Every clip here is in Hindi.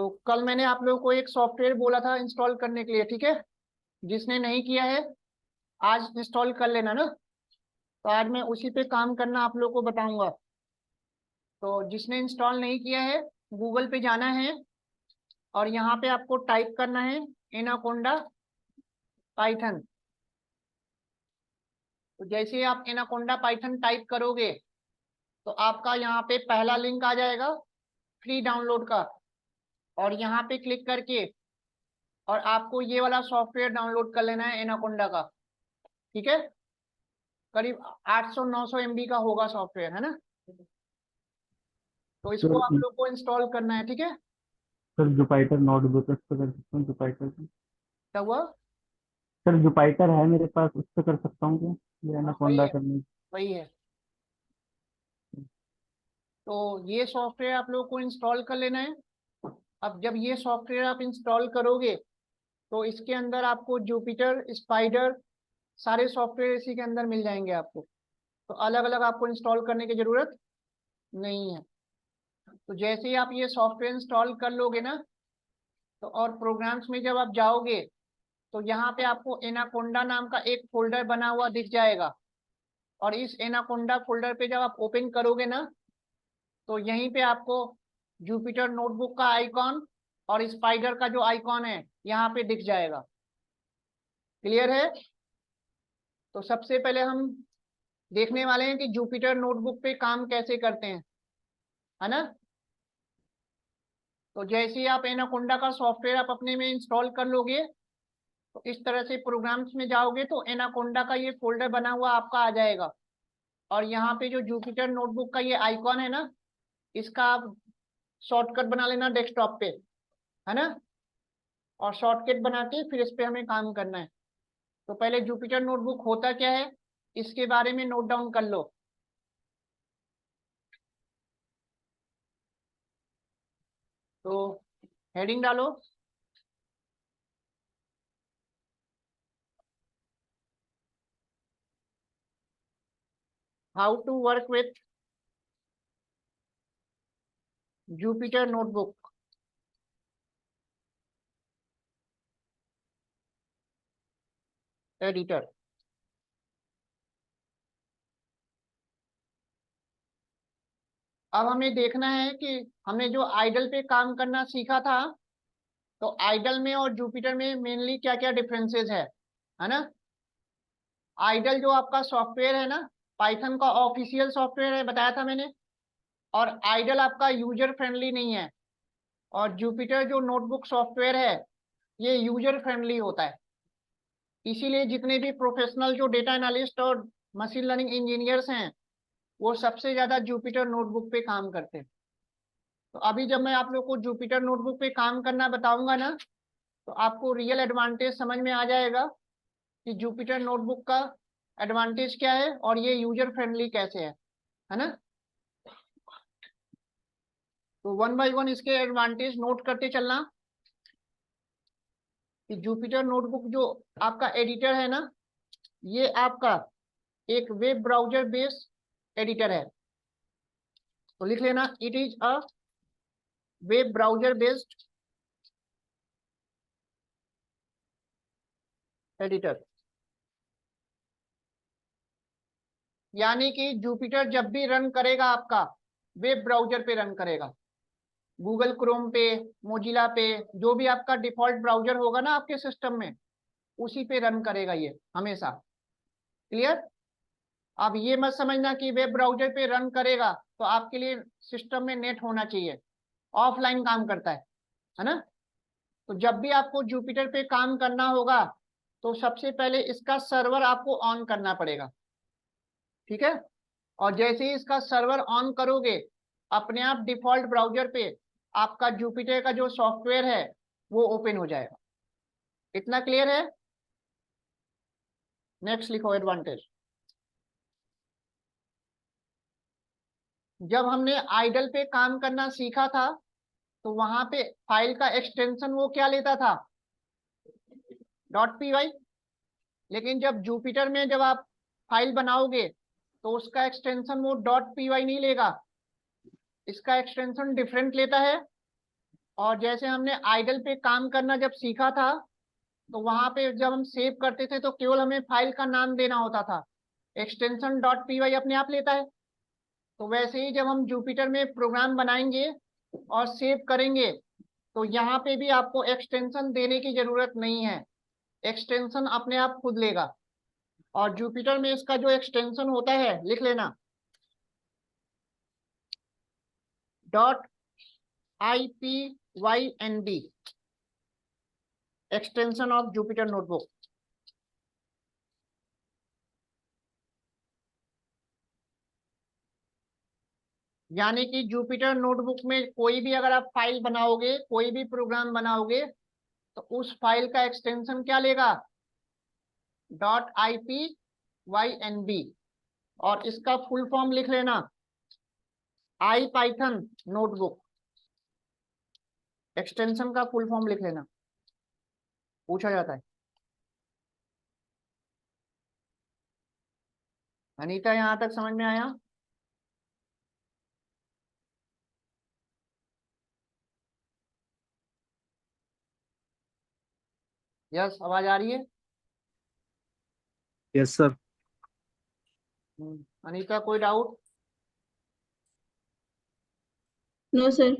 तो कल मैंने आप लोगों को एक सॉफ्टवेयर बोला था इंस्टॉल करने के लिए, ठीक है। जिसने नहीं किया है आज इंस्टॉल कर लेना ना। तो आज मैं उसी पे काम करना आप लोगों को बताऊंगा। तो जिसने इंस्टॉल नहीं किया है गूगल पे जाना है और यहाँ पे आपको टाइप करना है एनाकोंडा पाइथन। तो जैसे ही आप एनाकोंडा पाइथन टाइप करोगे तो आपका यहाँ पे पहला लिंक आ जाएगा फ्री डाउनलोड का। और यहाँ पे क्लिक करके और आपको ये वाला सॉफ्टवेयर डाउनलोड कर लेना है एनाकोंडा का, ठीक है। करीब 800-900 MB का होगा सॉफ्टवेयर, है ना। तो इसको सर आप लोग को इंस्टॉल करना है, ठीक है। सर जुपाइटर नोटबुक उस पर कर सकता हूँ जुपाइटर से। क्या हुआ? सर जुपाइटर है मेरे पास, उस पर कर सकता हूँ क्या, ये हाँ वही एनाकोंडा है, करनी। वही है। तो ये सॉफ्टवेयर आप लोग को इंस्टॉल कर लेना है। अब जब ये सॉफ्टवेयर आप इंस्टॉल करोगे तो इसके अंदर आपको जुपिटर स्पाइडर सारे सॉफ्टवेयर इसी के अंदर मिल जाएंगे आपको। तो अलग अलग आपको इंस्टॉल करने की जरूरत नहीं है। तो जैसे ही आप ये सॉफ्टवेयर इंस्टॉल कर लोगे ना तो और प्रोग्राम्स में जब आप जाओगे तो यहाँ पे आपको एनाकोंडा नाम का एक फोल्डर बना हुआ दिख जाएगा। और इस एनाकोंडा फोल्डर पे जब आप ओपन करोगे ना तो यहीं पे आपको जुपिटर नोटबुक का आइकॉन और स्पाइडर का जो आइकॉन है यहाँ पे दिख जाएगा। क्लियर है? तो सबसे पहले हम देखने वाले हैं कि जुपिटर नोटबुक पे काम कैसे करते हैं, है ना। तो जैसे ही आप एनाकोंडा का सॉफ्टवेयर आप अपने में इंस्टॉल कर लोगे तो इस तरह से प्रोग्राम्स में जाओगे तो एनाकोंडा का ये फोल्डर बना हुआ आपका आ जाएगा। और यहाँ पे जो जुपिटर नोटबुक का ये आइकॉन है ना इसका आप शॉर्टकट बना लेना डेस्कटॉप पे, है ना। और शॉर्टकट बना के फिर इस पे हमें काम करना है। तो पहले जुपिटर नोटबुक होता क्या है इसके बारे में नोट डाउन कर लो। तो हेडिंग डालो, how to work with Jupyter notebook editor. अब हमें देखना है कि हमने जो आइडल पे काम करना सीखा था तो आइडल में और जुपिटर में मेनली क्या क्या डिफरेंसेस है ना। आइडल जो आपका सॉफ्टवेयर है ना पाइथन का ऑफिशियल सॉफ्टवेयर है बताया था मैंने। और आइडल आपका यूजर फ्रेंडली नहीं है। और जुपिटर जो नोटबुक सॉफ्टवेयर है ये यूजर फ्रेंडली होता है। इसीलिए जितने भी प्रोफेशनल जो डेटा एनालिस्ट और मशीन लर्निंग इंजीनियर्स हैं वो सबसे ज्यादा जुपिटर नोटबुक पे काम करते हैं। तो अभी जब मैं आप लोग को जुपिटर नोटबुक पे काम करना बताऊंगा ना तो आपको रियल एडवांटेज समझ में आ जाएगा कि जुपिटर नोटबुक का एडवांटेज क्या है और ये यूजर फ्रेंडली कैसे है ना। तो वन बाय वन इसके एडवांटेज नोट करते चलना कि जुपिटर नोटबुक जो आपका एडिटर है ना ये आपका एक वेब ब्राउजर बेस्ड एडिटर है। तो लिख लेना it is a web browser based editor. यानी कि जुपिटर जब भी रन करेगा आपका वेब ब्राउजर पे रन करेगा। गूगल क्रोम पे, मोजिला पे, जो भी आपका डिफॉल्ट ब्राउजर होगा ना आपके सिस्टम में उसी पे रन करेगा ये हमेशा। क्लियर? अब ये मत समझना कि वेब ब्राउजर पे रन करेगा तो आपके लिए सिस्टम में नेट होना चाहिए। ऑफलाइन काम करता है ना। तो जब भी आपको जुपिटर पे काम करना होगा तो सबसे पहले इसका सर्वर आपको ऑन करना पड़ेगा, ठीक है। और जैसे ही इसका सर्वर ऑन करोगे अपने आप डिफॉल्ट ब्राउजर पे आपका जुपिटर का जो सॉफ्टवेयर है वो ओपन हो जाएगा। इतना क्लियर है? नेक्स्ट लिखो एडवांटेज। जब हमने आइडल पे काम करना सीखा था तो वहां पे फाइल का एक्सटेंशन वो क्या लेता था, .py। लेकिन जब जुपिटर में जब आप फाइल बनाओगे तो उसका एक्सटेंशन वो .py नहीं लेगा, इसका एक्सटेंशन डिफरेंट लेता है और जैसे हमने आइडल पे काम करना जब सीखा था, तो वहां पे जब हम सेव करते थे तो केवल हमें फाइल का नाम देना होता था, एक्सटेंशन डॉट पी वाई अपने आप लेता है। तो वैसे ही जब हम जुपिटर में प्रोग्राम बनाएंगे और सेव करेंगे, तो यहाँ पे भी आपको एक्सटेंशन देने की जरूरत नहीं है, एक्सटेंशन अपने आप खुद लेगा। और जुपिटर में इसका जो एक्सटेंशन होता है लिख लेना, .ipynd, extension of Jupyter notebook. यानी कि जुपिटर नोटबुक में कोई भी अगर आप फाइल बनाओगे, कोई भी प्रोग्राम बनाओगे, तो उस फाइल का एक्सटेंशन क्या लेगा, .ipynd। और इसका फुल फॉर्म लिख लेना, आई पाइथन नोटबुक। एक्सटेंशन का फुल फॉर्म लिख लेना, पूछा जाता है। अनीता, यहां तक समझ में आया? यस, आवाज आ रही है? Yes sir. अनीता, कोई डाउट? No sir.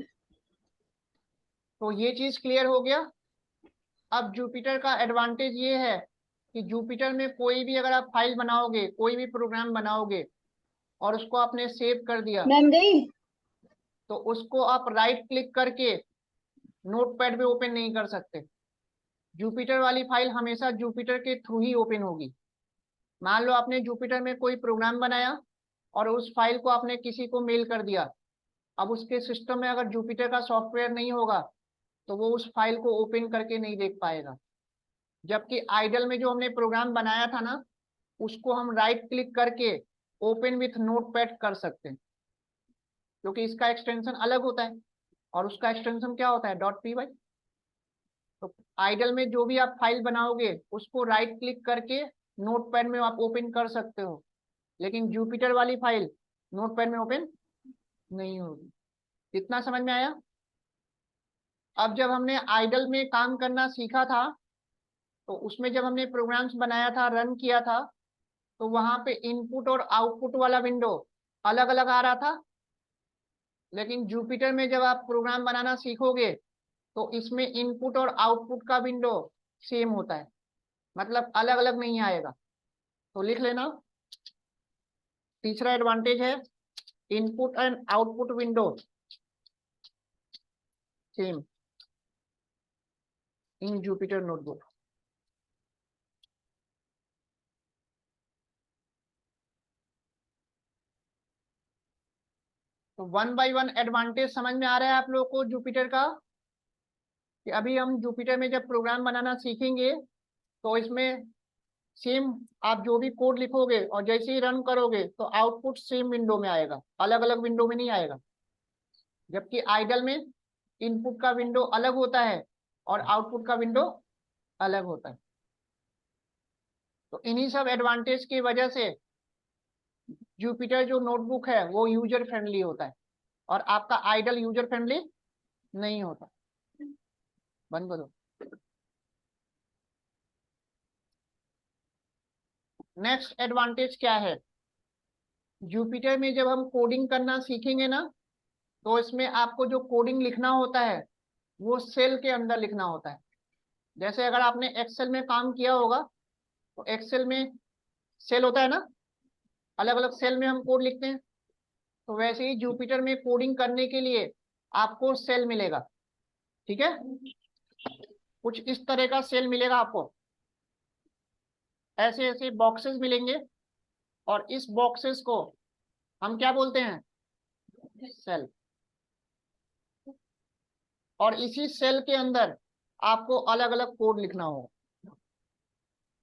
तो ये चीज क्लियर हो गया। अब जुपिटर का एडवांटेज ये है कि जुपिटर में कोई भी अगर आप फाइल बनाओगे, कोई भी प्रोग्राम बनाओगे और उसको आपने सेव कर दिया, मैम गई। तो उसको आप राइट क्लिक करके नोटपैड में ओपन नहीं कर सकते। जुपिटर वाली फाइल हमेशा जुपिटर के थ्रू ही ओपन होगी। मान लो आपने जुपिटर में कोई प्रोग्राम बनाया और उस फाइल को आपने किसी को मेल कर दिया, अब उसके सिस्टम में अगर जुपिटर का सॉफ्टवेयर नहीं होगा तो वो उस फाइल को ओपन करके नहीं देख पाएगा। जबकि आइडल में जो हमने प्रोग्राम बनाया था ना, उसको हम राइट क्लिक करके ओपन विथ नोटपैड कर सकते हैं, क्योंकि इसका एक्सटेंशन अलग होता है और उसका एक्सटेंशन क्या होता है, .py। तो आइडल में जो भी आप फाइल बनाओगे उसको राइट क्लिक करके नोटपैड में आप ओपन कर सकते हो, लेकिन जुपिटर वाली फाइल नोटपैड में ओपन नहीं होगी। कितना समझ में आया? अब जब हमने आइडल में काम करना सीखा था, तो उसमें जब हमने प्रोग्राम्स बनाया था, रन किया था, तो वहां पे इनपुट और आउटपुट वाला विंडो अलग अलग आ रहा था। लेकिन जुपिटर में जब आप प्रोग्राम बनाना सीखोगे तो इसमें इनपुट और आउटपुट का विंडो सेम होता है, मतलब अलग अलग नहीं आएगा। तो लिख लेना, तीसरा एडवांटेज है input and output window same in Jupyter notebook. तो वन बाय वन एडवांटेज समझ में आ रहा है आप लोगों को जुपिटर का? कि अभी हम जुपिटर में जब प्रोग्राम बनाना सीखेंगे तो इसमें सेम आप जो भी कोड लिखोगे और जैसे ही रन करोगे तो आउटपुट सेम विंडो में आएगा, अलग अलग विंडो में नहीं आएगा। जबकि आइडल में इनपुट का विंडो अलग होता है और आउटपुट का विंडो अलग होता है। तो इन्हीं सब एडवांटेज की वजह से जुपिटर जो नोटबुक है वो यूजर फ्रेंडली होता है और आपका आइडल यूजर फ्रेंडली नहीं होता। बंद करो। नेक्स्ट एडवांटेज क्या है, जुपिटर में जब हम कोडिंग करना सीखेंगे ना, तो इसमें आपको जो कोडिंग लिखना होता है वो सेल के अंदर लिखना होता है। जैसे अगर आपने एक्सेल में काम किया होगा तो एक्सेल में सेल होता है ना, अलग अलग सेल में हम कोड लिखते हैं। तो वैसे ही जुपिटर में कोडिंग करने के लिए आपको सेल मिलेगा, ठीक है? कुछ इस तरह का सेल मिलेगा आपको, ऐसे ऐसे बॉक्सेस मिलेंगे और इस बॉक्सेस को हम क्या बोलते हैं, सेल। और इसी सेल के अंदर आपको अलग अलग कोड लिखना होगा,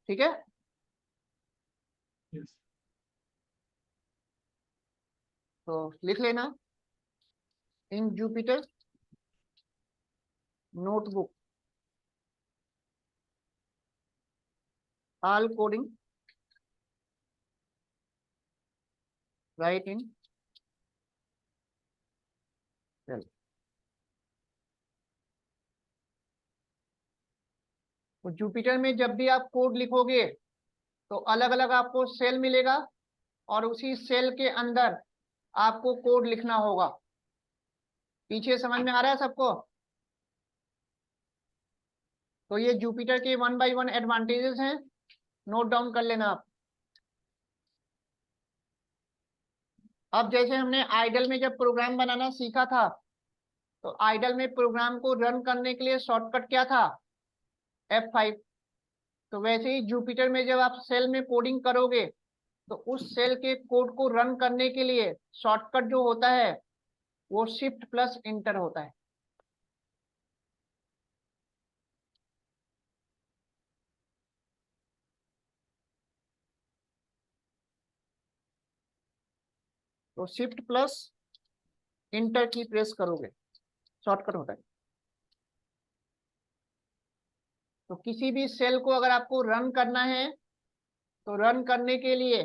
ठीक है? तो लिख लेना, in Jupyter notebook all coding write in cell। तो जुपिटर में जब भी आप कोड लिखोगे तो अलग अलग आपको सेल मिलेगा और उसी सेल के अंदर आपको कोड लिखना होगा। पीछे समझ में आ रहा है सबको? तो ये जुपिटर के 1 बाय 1 एडवांटेजेस हैं, नोट डाउन कर लेना आप। अब जैसे हमने आइडल में जब प्रोग्राम बनाना सीखा था, तो आइडल में प्रोग्राम को रन करने के लिए शॉर्टकट क्या था? F5। तो वैसे ही जुपिटर में जब आप सेल में कोडिंग करोगे तो उस सेल के कोड को रन करने के लिए शॉर्टकट जो होता है वो शिफ्ट प्लस इंटर होता है। तो शिफ्ट प्लस इंटर की प्रेस करोगे, शॉर्टकट होता है। तो किसी भी सेल को अगर आपको रन करना है तो रन करने के लिए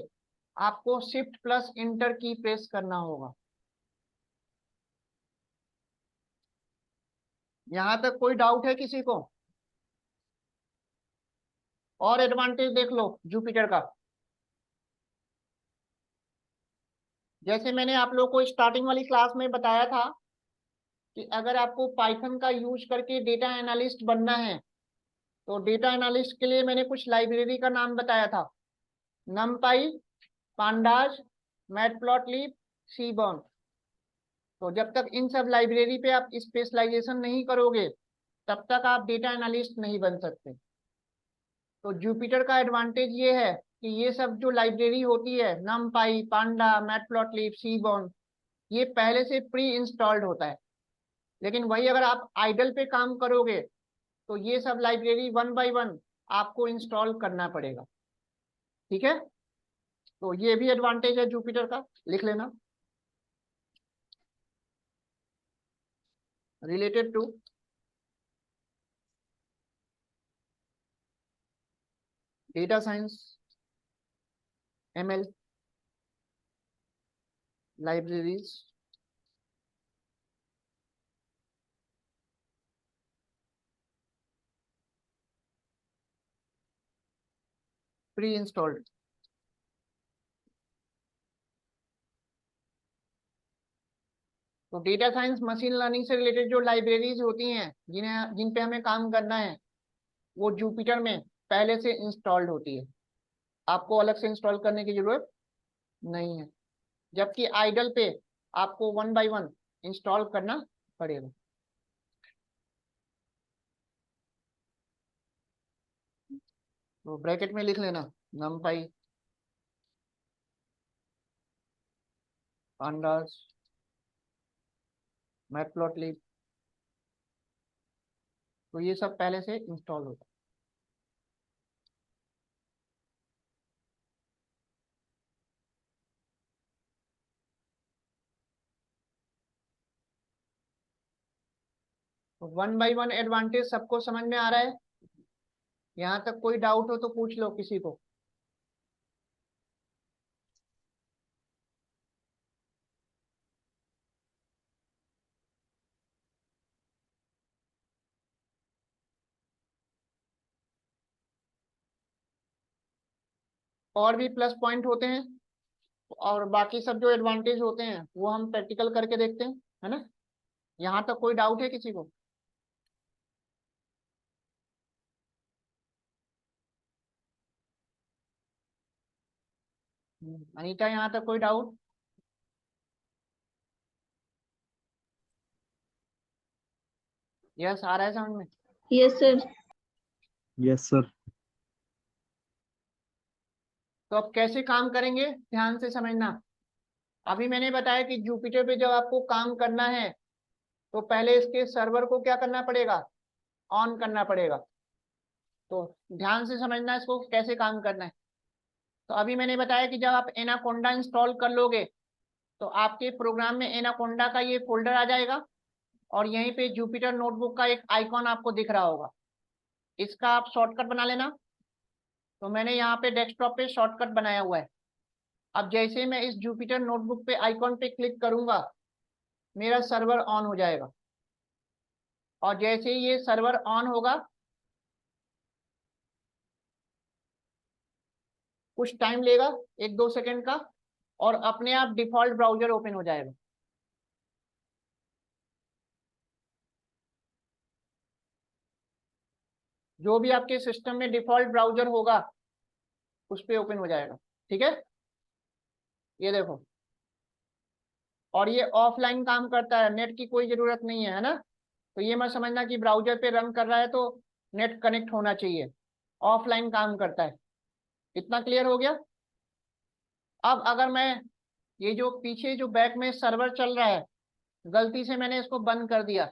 आपको शिफ्ट प्लस इंटर की प्रेस करना होगा। यहां तक कोई डाउट है किसी को? और एडवांटेज देख लो जुपिटर का। जैसे मैंने आप लोगों को स्टार्टिंग वाली क्लास में बताया था कि अगर आपको पाइथन का यूज करके डेटा एनालिस्ट बनना है तो डेटा एनालिस्ट के लिए मैंने कुछ लाइब्रेरी का नाम बताया था, नमपाई, पांडास, मैटप्लॉटलिब, सीबॉर्न। तो जब तक इन सब लाइब्रेरी पे आप स्पेशलाइजेशन नहीं करोगे तब तक आप डेटा एनालिस्ट नहीं बन सकते। तो जुपिटर का एडवांटेज ये है कि ये सब जो लाइब्रेरी होती है, नमपाई, पांडा, मैटप्लॉटलिब, सीबॉर्न, ये पहले से प्री इंस्टॉल्ड होता है। लेकिन वही अगर आप आइडल पे काम करोगे तो ये सब लाइब्रेरी 1 बाय 1 आपको इंस्टॉल करना पड़ेगा। ठीक है, तो ये भी एडवांटेज है जुपिटर का, लिख लेना। Related to data science, ML libraries, pre installed. तो डेटा साइंस मशीन लर्निंग से रिलेटेड जो लाइब्रेरीज होती हैं जिन पे हमें काम करना है वो जुपिटर में पहले से इंस्टॉल्ड होती है, आपको अलग से इंस्टॉल करने की जरूरत नहीं है। जबकि आइडल पे आपको 1 बाय 1 इंस्टॉल करना पड़ेगा। तो ब्रैकेट में लिख लेना numpy, pandas, मैटप्लॉटलिब। तो ये सब पहले से इंस्टॉल होता है। तो 1 बाय 1 एडवांटेज सबको समझ में आ रहा है? यहाँ तक कोई डाउट हो तो पूछ लो किसी को। और भी प्लस पॉइंट होते हैं और बाकी सब जो एडवांटेज होते हैं वो हम प्रैक्टिकल करके देखते हैं, है ना? यहाँ तक कोई डाउट है किसी को? अनीता, यहाँ तक कोई डाउट? यस, आ रहा है समझ में? Yes sir. Yes sir. तो अब कैसे काम करेंगे ध्यान से समझना। अभी मैंने बताया कि जुपिटर पे जब आपको काम करना है तो पहले इसके सर्वर को क्या करना पड़ेगा? ऑन करना पड़ेगा। तो ध्यान से समझना इसको कैसे काम करना है। तो अभी मैंने बताया कि जब आप एनाकोंडा इंस्टॉल कर लोगे तो आपके प्रोग्राम में एनाकोंडा का ये फोल्डर आ जाएगा और यहीं पे जुपिटर नोटबुक का एक आइकॉन आपको दिख रहा होगा। इसका आप शॉर्टकट बना लेना। तो मैंने यहाँ पे डेस्कटॉप पे शॉर्टकट बनाया हुआ है। अब जैसे मैं इस जुपिटर नोटबुक पे आइकॉन पे क्लिक करूंगा मेरा सर्वर ऑन हो जाएगा और जैसे ही ये सर्वर ऑन होगा कुछ टाइम लेगा, 1-2 सेकंड का, और अपने आप डिफॉल्ट ब्राउजर ओपन हो जाएगा। जो भी आपके सिस्टम में डिफॉल्ट ब्राउजर होगा उस पे ओपन हो जाएगा। ठीक है, ये देखो, और ये ऑफलाइन काम करता है, नेट की कोई जरूरत नहीं है ना। तो ये मत समझना कि ब्राउजर पे रन कर रहा है तो नेट कनेक्ट होना चाहिए, ऑफलाइन काम करता है। इतना क्लियर हो गया। अब अगर मैं ये जो पीछे जो बैक में सर्वर चल रहा है, गलती से मैंने इसको बंद कर दिया,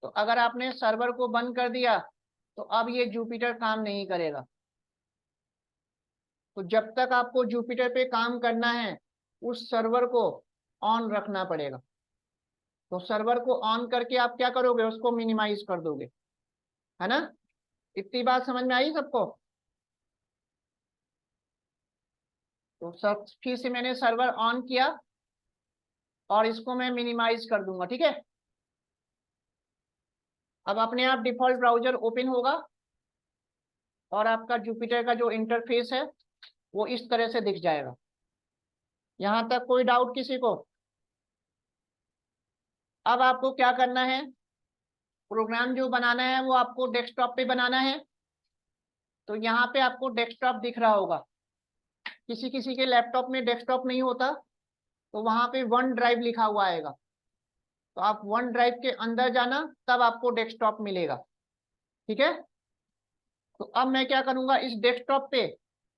तो अगर आपने सर्वर को बंद कर दिया तो अब ये जुपिटर काम नहीं करेगा। तो जब तक आपको जुपिटर पे काम करना है उस सर्वर को ऑन रखना पड़ेगा। तो सर्वर को ऑन करके आप क्या करोगे, उसको मिनिमाइज कर दोगे, है ना। इतनी बात समझ में आई सबको। तो सब फिर से मैंने सर्वर ऑन किया और इसको मैं मिनिमाइज कर दूंगा। ठीक है, अब अपने आप डिफॉल्ट ब्राउजर ओपन होगा और आपका जुपिटर का जो इंटरफेस है वो इस तरह से दिख जाएगा। यहां तक कोई डाउट किसी को? अब आपको क्या करना है, प्रोग्राम जो बनाना है वो आपको डेस्कटॉप पे बनाना है। तो यहाँ पे आपको डेस्कटॉप दिख रहा होगा, किसी किसी के लैपटॉप में डेस्कटॉप नहीं होता, तो वहां पे वन ड्राइव लिखा हुआ आएगा। तो आप वन ड्राइव के अंदर जाना, तब आपको डेस्कटॉप मिलेगा। ठीक है, तो अब मैं क्या करूंगा, इस डेस्कटॉप पे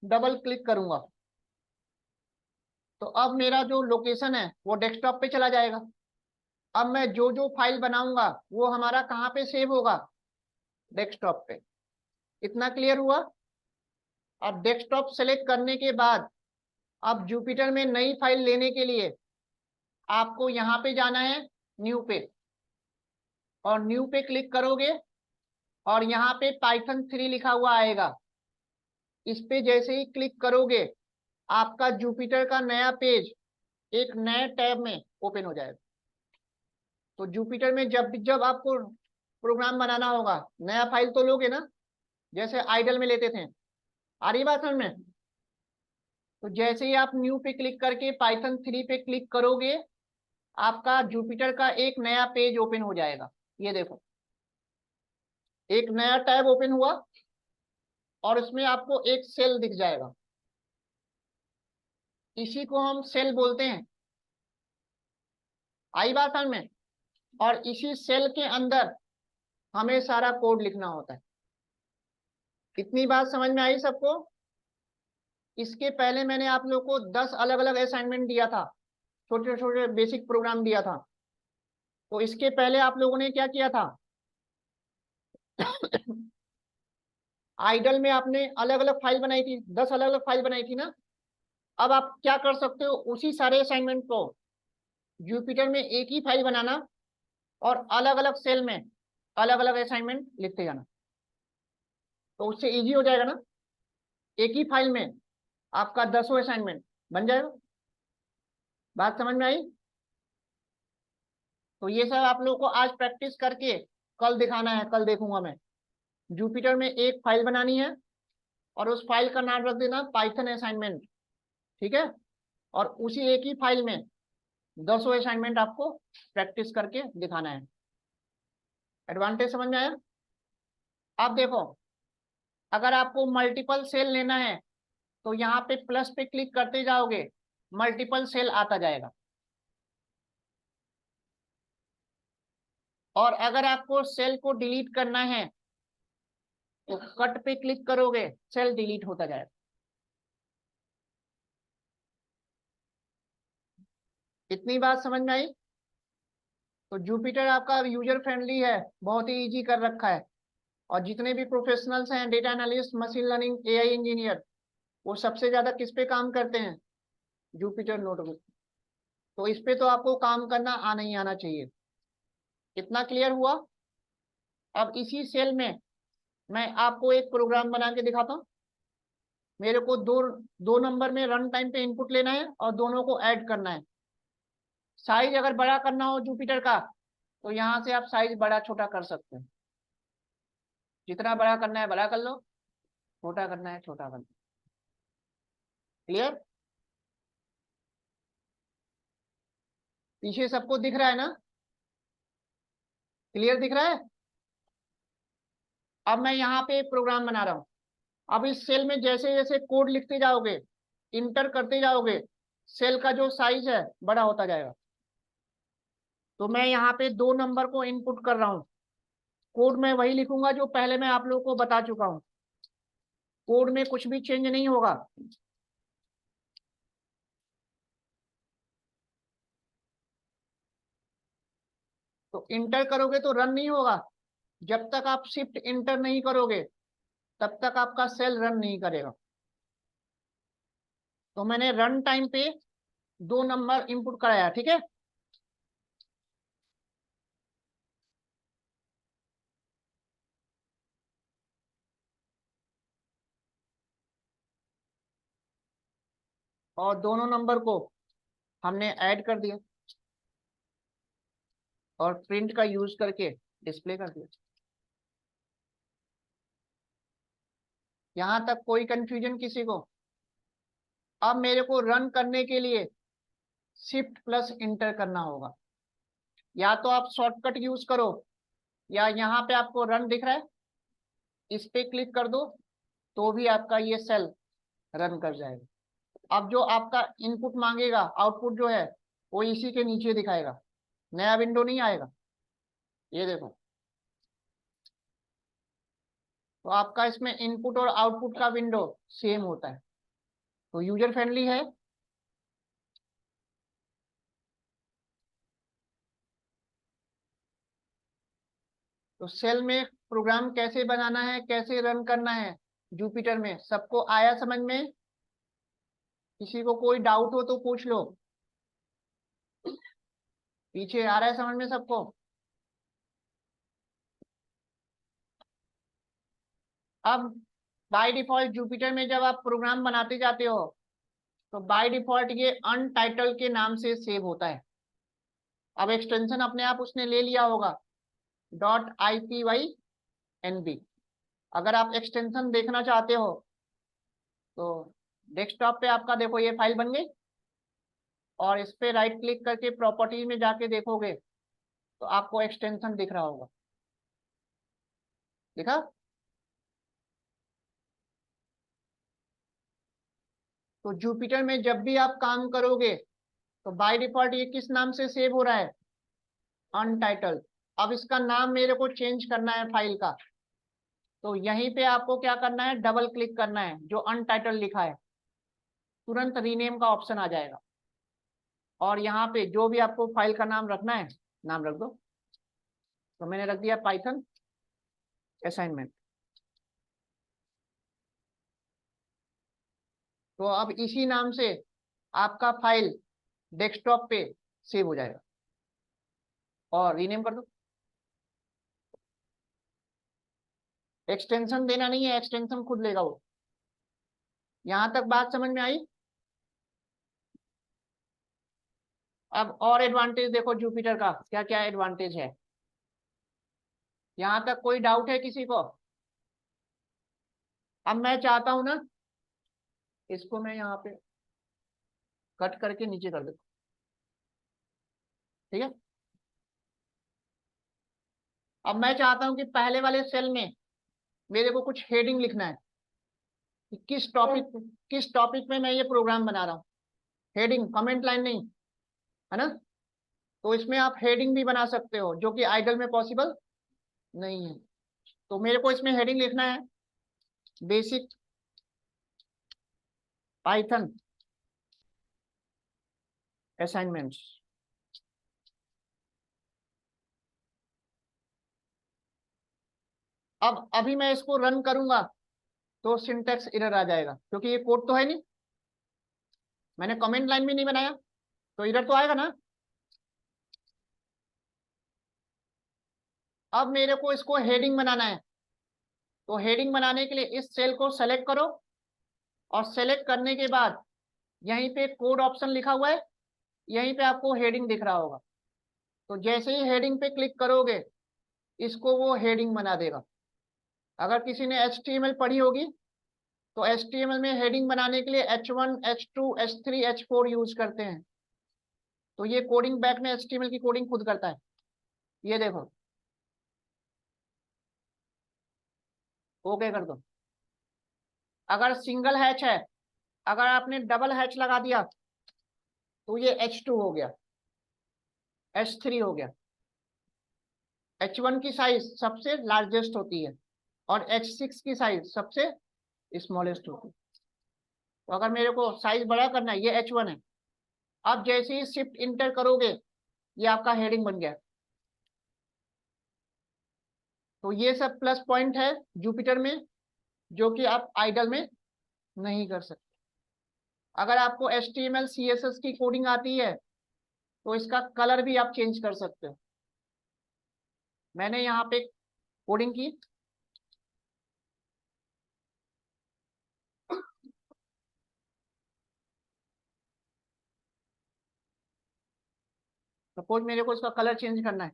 डबल क्लिक करूंगा, तो अब मेरा जो लोकेशन है वो डेस्कटॉप पे चला जाएगा। अब मैं जो जो फाइल बनाऊंगा वो हमारा कहाँ पे सेव होगा, डेस्कटॉप पे। इतना क्लियर हुआ। अब डेस्कटॉप सेलेक्ट करने के बाद अब जुपिटर में नई फाइल लेने के लिए आपको यहाँ पे जाना है, न्यू पे, और न्यू पे क्लिक करोगे और यहाँ पे Python 3 लिखा हुआ आएगा। इस पे जैसे ही क्लिक करोगे आपका जुपिटर का नया पेज एक नए टैब में ओपन हो जाएगा। तो जुपिटर में जब जब आपको प्रोग्राम बनाना होगा, नया फाइल तो लोगे ना, जैसे आइडल में लेते थे। आ रही बात समझ में? तो जैसे ही आप न्यू पे क्लिक करके Python 3 पे क्लिक करोगे आपका जुपिटर का एक नया पेज ओपन हो जाएगा। ये देखो, एक नया टैब ओपन हुआ और उसमें आपको एक सेल दिख जाएगा, इसी को हम सेल बोलते हैं। आई बात समझ में? और इसी सेल के अंदर हमें सारा कोड लिखना होता है। इतनी बात समझ में आई सबको? इसके पहले मैंने आप लोग को 10 अलग अलग असाइनमेंट दिया था, छोटे छोटे बेसिक प्रोग्राम दिया था। तो इसके पहले आप लोगों ने क्या किया था, आइडल में आपने अलग अलग फाइल बनाई थी, 10 अलग अलग फाइल बनाई थी ना। अब आप क्या कर सकते हो, उसी सारे असाइनमेंट को जुपिटर में एक ही फाइल बनाना और अलग अलग सेल में अलग अलग असाइनमेंट लिखते जाना। तो उससे इजी हो जाएगा ना, एक ही फाइल में आपका 10 असाइनमेंट बन जाएगा। बात समझ में आई? तो ये सब आप लोग को आज प्रैक्टिस करके कल दिखाना है, कल देखूंगा मैं। जुपिटर में एक फाइल बनानी है और उस फाइल का नाम रख देना पाइथन असाइनमेंट। ठीक है, और उसी एक ही फाइल में 10 असाइनमेंट आपको प्रैक्टिस करके दिखाना है। एडवांटेज समझ में आया? अब देखो, अगर आपको मल्टीपल सेल लेना है तो यहाँ पे प्लस पे क्लिक करते जाओगे, मल्टीपल सेल आता जाएगा। और अगर आपको सेल को डिलीट करना है तो कट पे क्लिक करोगे, सेल डिलीट होता जाएगा। इतनी बात समझ में आई? तो जुपिटर आपका यूजर फ्रेंडली है, बहुत ही इजी कर रखा है। और जितने भी प्रोफेशनल्स हैं, data analyst, machine learning, AI engineer, वो सबसे ज्यादा किस पे काम करते हैं, जुपिटर नोटबुक। तो इस पे तो आपको काम करना आना ही आना चाहिए। इतना क्लियर हुआ? अब इसी सेल में मैं आपको एक प्रोग्राम बना के दिखाता हूँ। मेरे को दो दो नंबर में रन टाइम पे इनपुट लेना है और दोनों को ऐड करना है। साइज अगर बड़ा करना हो जुपिटर का तो यहाँ से आप साइज बड़ा छोटा कर सकते हैं। जितना बड़ा करना है बड़ा कर लो, छोटा करना है छोटा कर लो। क्लियर? पीछे सबको दिख रहा है ना? क्लियर दिख रहा है? अब मैं यहाँ पे प्रोग्राम बना रहा हूँ। अब इस सेल में जैसे जैसे कोड लिखते जाओगे, इंटर करते जाओगे, सेल का जो साइज है बड़ा होता जाएगा। तो मैं यहाँ पे 2 नंबर को इनपुट कर रहा हूँ। कोड में वही लिखूंगा जो पहले मैं आप लोगों को बता चुका हूँ। कोड में कुछ भी चेंज नहीं होगा। तो इंटर करोगे तो रन नहीं होगा। जब तक आप शिफ्ट इंटर नहीं करोगे तब तक आपका सेल रन नहीं करेगा। तो मैंने रन टाइम पे 2 नंबर इनपुट कराया, ठीक है। और दोनों नंबर को हमने ऐड कर दिया और प्रिंट का यूज करके डिस्प्ले कर दिया। यहां तक कोई कंफ्यूजन किसी को? अब मेरे को रन करने के लिए शिफ्ट प्लस इंटर करना होगा। या तो आप शॉर्टकट यूज करो, या यहाँ पे आपको रन दिख रहा है, इस पे क्लिक कर दो तो भी आपका ये सेल रन कर जाएगा। अब जो आपका इनपुट मांगेगा, आउटपुट जो है वो इसी के नीचे दिखाएगा, नया विंडो नहीं आएगा। ये देखो, तो आपका इसमें इनपुट और आउटपुट का विंडो सेम होता है। तो यूजर फ्रेंडली है। तो सेल में प्रोग्राम कैसे बनाना है, कैसे रन करना है जुपिटर में, सबको आया समझ में? किसी को कोई डाउट हो तो पूछ लो। पीछे आ रहा है समझ में सबको? अब बाय डिफॉल्ट जुपिटर में जब आप प्रोग्राम बनाते जाते हो तो बाय डिफॉल्ट ये अनटाइटल्ड के नाम से सेव होता है। अब एक्सटेंशन अपने आप उसने ले लिया होगा, .ipynb। अगर आप एक्सटेंशन देखना चाहते हो तो डेस्कटॉप पे आपका देखो ये फाइल बन गई, और इस पे राइट क्लिक करके प्रॉपर्टी में जाके देखोगे तो आपको एक्सटेंशन दिख रहा होगा। दिखा? तो जुपिटर में जब भी आप काम करोगे तो बाय डिफॉल्ट ये किस नाम से सेव हो रहा है? अनटाइटल्ड। अब इसका नाम मेरे को चेंज करना है फाइल का, तो यहीं पे आपको क्या करना है, डबल क्लिक करना है, जो अनटाइटल्ड लिखा है तुरंत रीनेम का ऑप्शन आ जाएगा। और यहाँ पे जो भी आपको फाइल का नाम रखना है नाम रख दो। तो मैंने रख दिया पाइथन असाइनमेंट। तो अब इसी नाम से आपका फाइल डेस्कटॉप पे सेव हो जाएगा। और रीनेम कर दो। एक्सटेंशन देना नहीं है, एक्सटेंशन खुद लेगा वो। यहां तक बात समझ में आई? अब और एडवांटेज देखो जुपिटर का, क्या क्या एडवांटेज है। यहां तक कोई डाउट है किसी को? अब मैं चाहता हूं ना, इसको मैं यहाँ पे कट करके नीचे कर देता, ठीक है। अब मैं चाहता हूं कि पहले वाले सेल में मेरे को कुछ हेडिंग लिखना है कि किस टॉपिक में मैं ये प्रोग्राम बना रहा हूँ। हेडिंग, कमेंट लाइन नहीं, है ना। तो इसमें आप हेडिंग भी बना सकते हो, जो कि आइडल में पॉसिबल नहीं है। तो मेरे को इसमें हेडिंग लिखना है, बेसिक पाइथन असाइनमेंट्स। अब अभी मैं इसको रन करूंगा तो सिंटैक्स एरर आ जाएगा, क्योंकि ये कोड तो है नहीं, मैंने कमेंट लाइन भी नहीं बनाया, तो एरर तो आएगा ना। अब मेरे को इसको हेडिंग बनाना है, तो हेडिंग बनाने के लिए इस सेल को सेलेक्ट करो, और सेलेक्ट करने के बाद यहीं पे कोड ऑप्शन लिखा हुआ है, यहीं पे आपको हेडिंग दिख रहा होगा। तो जैसे ही हेडिंग पे क्लिक करोगे इसको वो हेडिंग बना देगा। अगर किसी ने HTML पढ़ी होगी तो HTML में हेडिंग बनाने के लिए H1, H2, H3, H4 use करते हैं। तो ये कोडिंग बैक में HTML की कोडिंग खुद करता है। ये देखो, ओके कर दो। अगर सिंगल हैच है, अगर आपने डबल हैच लगा दिया तो ये H2 हो गया, H3 हो गया। H1 की साइज सबसे लार्जेस्ट होती है और H6 की साइज सबसे स्मॉलेस्ट होती है। तो अगर मेरे को साइज बड़ा करना है, ये H1 है। अब जैसे ही शिफ्ट इंटर करोगे, ये आपका हेडिंग बन गया। तो ये सब प्लस पॉइंट है जुपिटर में, जो कि आप आइडल में नहीं कर सकते। अगर आपको HTML CSS की कोडिंग आती है तो इसका कलर भी आप चेंज कर सकते हो। मैंने यहाँ पे कोडिंग की, सपोज मेरे को इसका कलर चेंज करना है,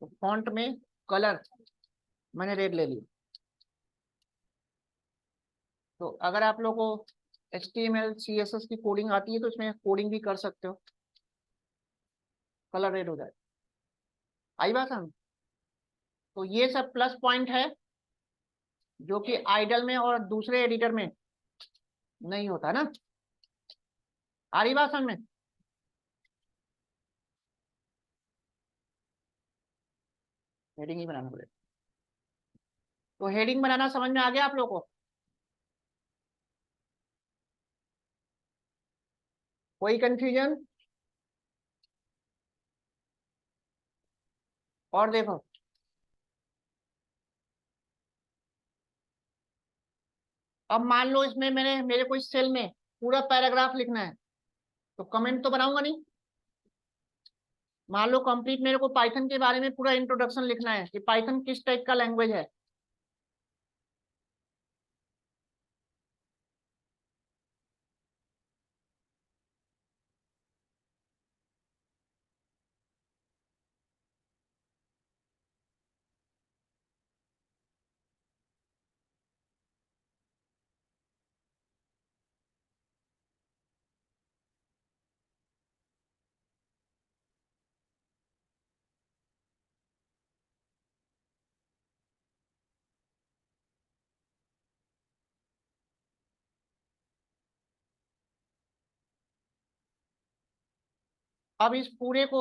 तो फॉन्ट में कलर मैंने रेड ले लिया। तो अगर आप लोगों को HTML CSS की कोडिंग आती है तो इसमें कोडिंग भी कर सकते हो, कलर रेड हो जाए। आई बात हम। तो ये सब प्लस पॉइंट है जो कि आइडल में और दूसरे एडिटर में नहीं होता ना। आ रही बात समझ में? हेडिंग ही बनाना पड़ेगा। तो हेडिंग बनाना समझ में आ गया आप लोगों को? कोई कंफ्यूजन? और देखो, अब मान लो इसमें मेरे को इस सेल में पूरा पैराग्राफ लिखना है, तो कमेंट तो बनाऊंगा नहीं। मान लो कंप्लीट मेरे को पाइथन के बारे में पूरा इंट्रोडक्शन लिखना है कि पाइथन किस टाइप का लैंग्वेज है। अब इस पूरे को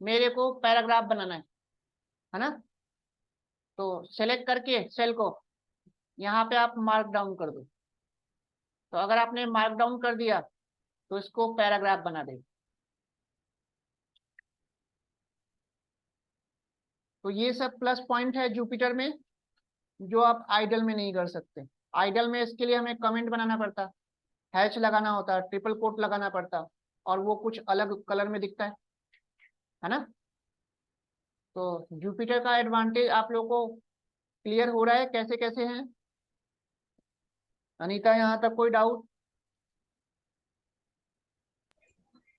मेरे को पैराग्राफ बनाना है ना। तो सेलेक्ट करके सेल को यहाँ पे आप मार्क डाउन कर दो। तो अगर आपने मार्क डाउन कर दिया तो इसको पैराग्राफ बना देगा। तो ये सब प्लस पॉइंट है जुपिटर में जो आप आइडल में नहीं कर सकते। आइडल में इसके लिए हमें कमेंट बनाना पड़ता, हैच लगाना होता, ट्रिपल कोट लगाना पड़ता, और वो कुछ अलग कलर में दिखता है ना। तो जुपिटर का एडवांटेज आप लोग को क्लियर हो रहा है कैसे कैसे हैं? अनीता, यहाँ तक कोई डाउट?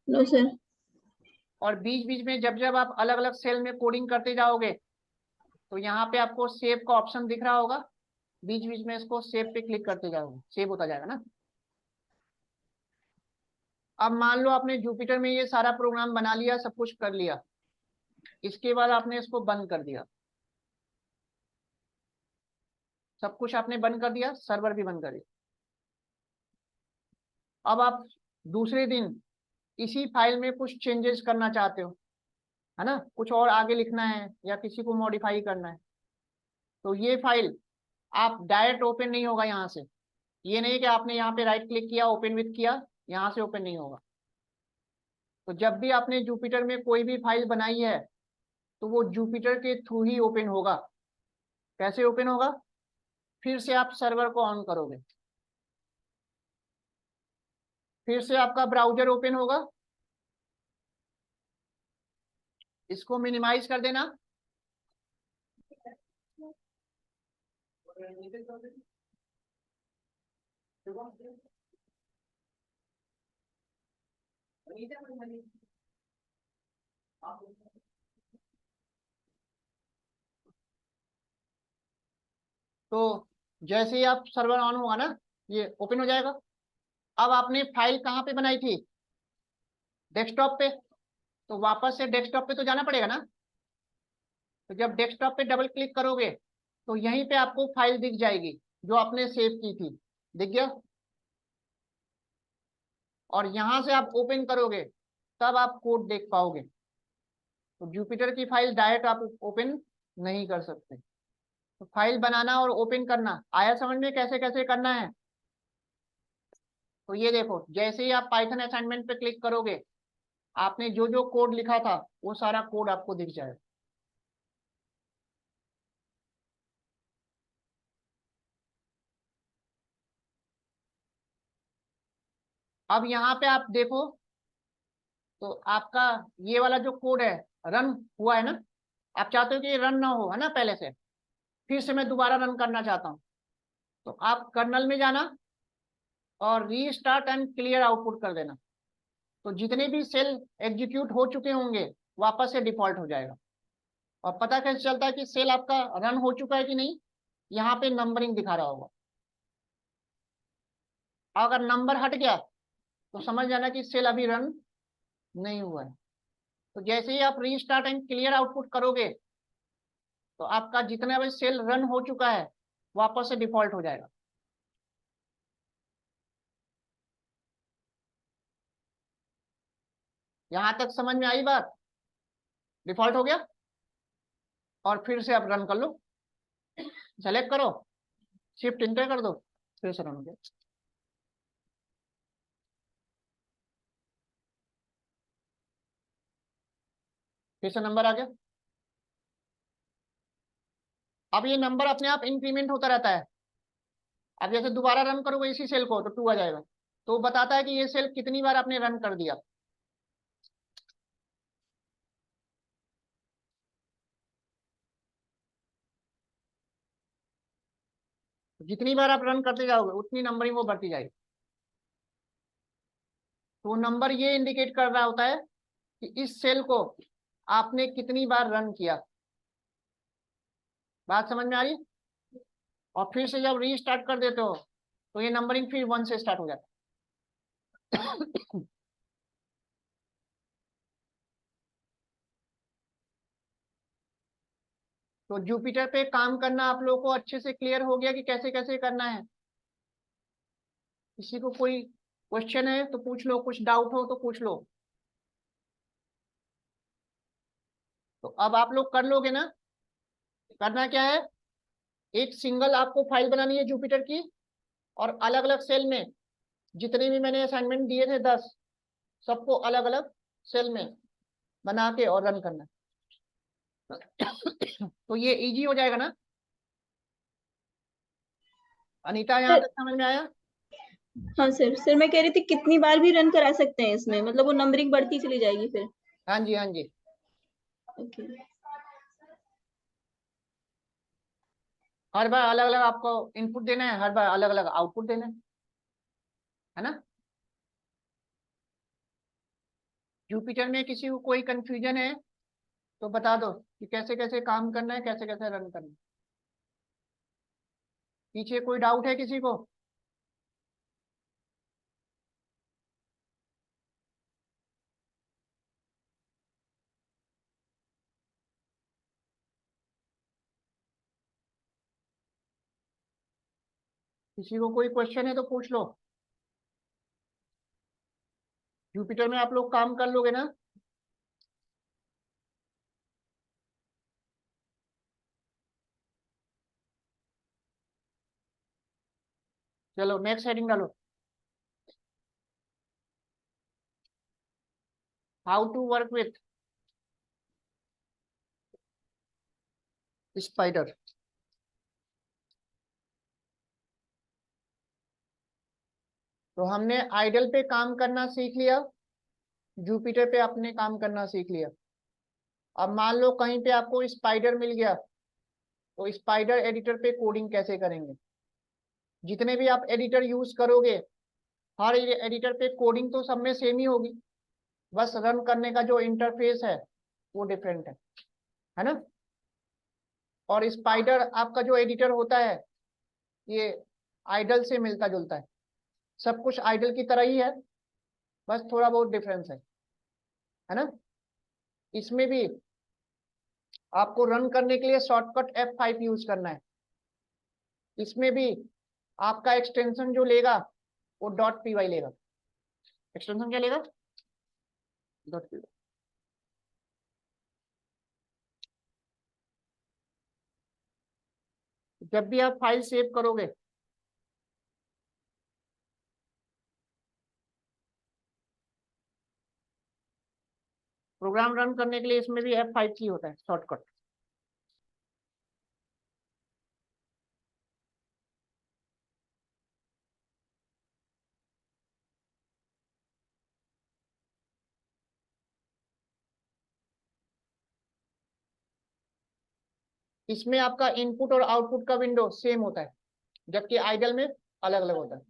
No sir. और बीच बीच में जब जब आप अलग अलग सेल में कोडिंग करते जाओगे तो यहाँ पे आपको सेव का ऑप्शन दिख रहा होगा, बीच बीच में इसको सेव पे क्लिक करते जाओगे, सेव होता जाएगा ना। अब मान लो आपने जुपिटर में ये सारा प्रोग्राम बना लिया, सब कुछ कर लिया, इसके बाद आपने इसको बंद कर दिया, सब कुछ आपने बंद कर दिया, सर्वर भी बंद कर दिया। अब आप दूसरे दिन इसी फाइल में कुछ चेंजेस करना चाहते हो, है ना, कुछ और आगे लिखना है या किसी को मॉडिफाई करना है, तो ये फाइल आप डायरेक्ट ओपन नहीं होगा यहाँ से। ये नहीं कि आपने यहाँ पे राइट क्लिक किया, ओपन विथ किया, यहाँ से ओपन नहीं होगा। तो जब भी आपने जुपिटर में कोई भी फाइल बनाई है तो वो जुपिटर के थ्रू ही ओपन होगा। कैसे ओपन होगा? फिर से आप सर्वर को ऑन करोगे, फिर से आपका ब्राउजर ओपन होगा, इसको मिनिमाइज कर देना, तो जैसे ही आप सर्वर ऑन होगा ना, ये ओपन हो जाएगा। अब आपने फाइल कहाँ पे बनाई थी? डेस्कटॉप पे। तो वापस से डेस्कटॉप पे तो जाना पड़ेगा ना। तो जब डेस्कटॉप पे डबल क्लिक करोगे तो यहीं पे आपको फाइल दिख जाएगी जो आपने सेव की थी। दिख गया? और यहां से आप ओपन करोगे तब आप कोड देख पाओगे। तो जुपिटर की फाइल डायरेक्ट आप ओपन नहीं कर सकते। तो फाइल बनाना और ओपन करना आया समझ में, कैसे कैसे करना है? तो ये देखो, जैसे ही आप पाइथन असाइनमेंट पे क्लिक करोगे, आपने जो जो कोड लिखा था वो सारा कोड आपको दिख जाएगा। अब यहाँ पे आप देखो, तो आपका ये वाला जो कोड है रन हुआ है ना। आप चाहते हो कि ये रन ना हो, है ना, पहले से। फिर से मैं दोबारा रन करना चाहता हूँ। तो आप कर्नल में जाना और रीस्टार्ट एंड क्लियर आउटपुट कर देना। तो जितने भी सेल एग्जीक्यूट हो चुके होंगे वापस से डिफॉल्ट हो जाएगा। और पता कैसे चलता है कि सेल आपका रन हो चुका है कि नहीं? यहाँ पे नंबरिंग दिखा रहा होगा। अगर नंबर हट गया तो समझ जाना कि सेल अभी रन नहीं हुआ है। तो जैसे ही आप रीस्टार्ट एंड क्लियर आउटपुट करोगे तो आपका जितना भी सेल रन हो चुका है वापस से डिफॉल्ट हो जाएगा। यहां तक समझ में आई बात? डिफॉल्ट हो गया। और फिर से आप रन कर लो, सेलेक्ट करो, शिफ्ट इंटर कर दो, फिर से रन हो गया। फिर से नंबर आ गया। अब ये नंबर अपने आप इंक्रीमेंट होता रहता है। अब जैसे दोबारा रन करोगे इसी सेल को तो 2 आ जाएगा। तो बताता है कि ये सेल कितनी बार आपने रन कर दिया। जितनी बार आप रन करते जाओगे उतनी नंबरिंग वो बढ़ती जाएगी। तो नंबर ये इंडिकेट कर रहा होता है कि इस सेल को आपने कितनी बार रन किया। बात समझ में आ रही है? और फिर से जब रीस्टार्ट कर देते हो तो ये नंबरिंग फिर 1 से स्टार्ट हो जाता है। तो जुपिटर पे काम करना आप लोगों को अच्छे से क्लियर हो गया कि कैसे कैसे करना है? किसी को कोई क्वेश्चन है तो पूछ लो, कुछ डाउट हो तो पूछ लो। तो अब आप लोग कर लोगे ना। करना क्या है, एक सिंगल आपको फाइल बनानी है जुपिटर की, और अलग अलग सेल में जितने भी मैंने असाइनमेंट दिए थे 10, सबको अलग अलग सेल में बना के और रन करना है। तो ये इजी हो जाएगा ना? अनीता, यहाँ सर, तक समझ में आया? हाँ सर। सर मैं कह रही थी कितनी बार भी रन करा सकते हैं इसमें, मतलब वो नंबरिंग बढ़ती चली जाएगी फिर। हाँ जी, हाँ जी। ओके। हर बार अलग अलग आपको इनपुट देना है, हर बार अलग अलग आउटपुट देना है ना? जुपिटर में किसी को कोई कंफ्यूजन है तो बता दो कि कैसे कैसे काम करना है, कैसे कैसे रन करना है। पीछे कोई डाउट है किसी को? किसी को कोई क्वेश्चन है तो पूछ लो। जुपिटर में आप लोग काम कर लोगे ना? चलो नेक्स्ट हेडिंग डालो। How to work with Spyder. तो हमने आइडल पे काम करना सीख लिया, जुपिटर पे अपने काम करना सीख लिया। अब मान लो कहीं पे आपको स्पाइडर मिल गया, तो स्पाइडर एडिटर पे कोडिंग कैसे करेंगे? जितने भी आप एडिटर यूज करोगे हर एडिटर पे कोडिंग तो सब में सेम ही होगी, बस रन करने का जो इंटरफेस है वो डिफरेंट है ना? और स्पाइडर आपका जो एडिटर होता है ये आइडल से मिलता जुलता है, सब कुछ आइडल की तरह ही है, बस थोड़ा बहुत डिफरेंस है ना। इसमें भी आपको रन करने के लिए शॉर्टकट F5 यूज करना है। इसमें भी आपका एक्सटेंशन जो लेगा वो .py लेगा। एक्सटेंशन क्या लेगा? .py। जब भी आप फाइल सेव करोगे प्रोग्राम रन करने के लिए इसमें भी F5 की होता है शॉर्टकट। इसमें आपका इनपुट और आउटपुट का विंडो सेम होता है, जबकि आइडल में अलग अलग होता है।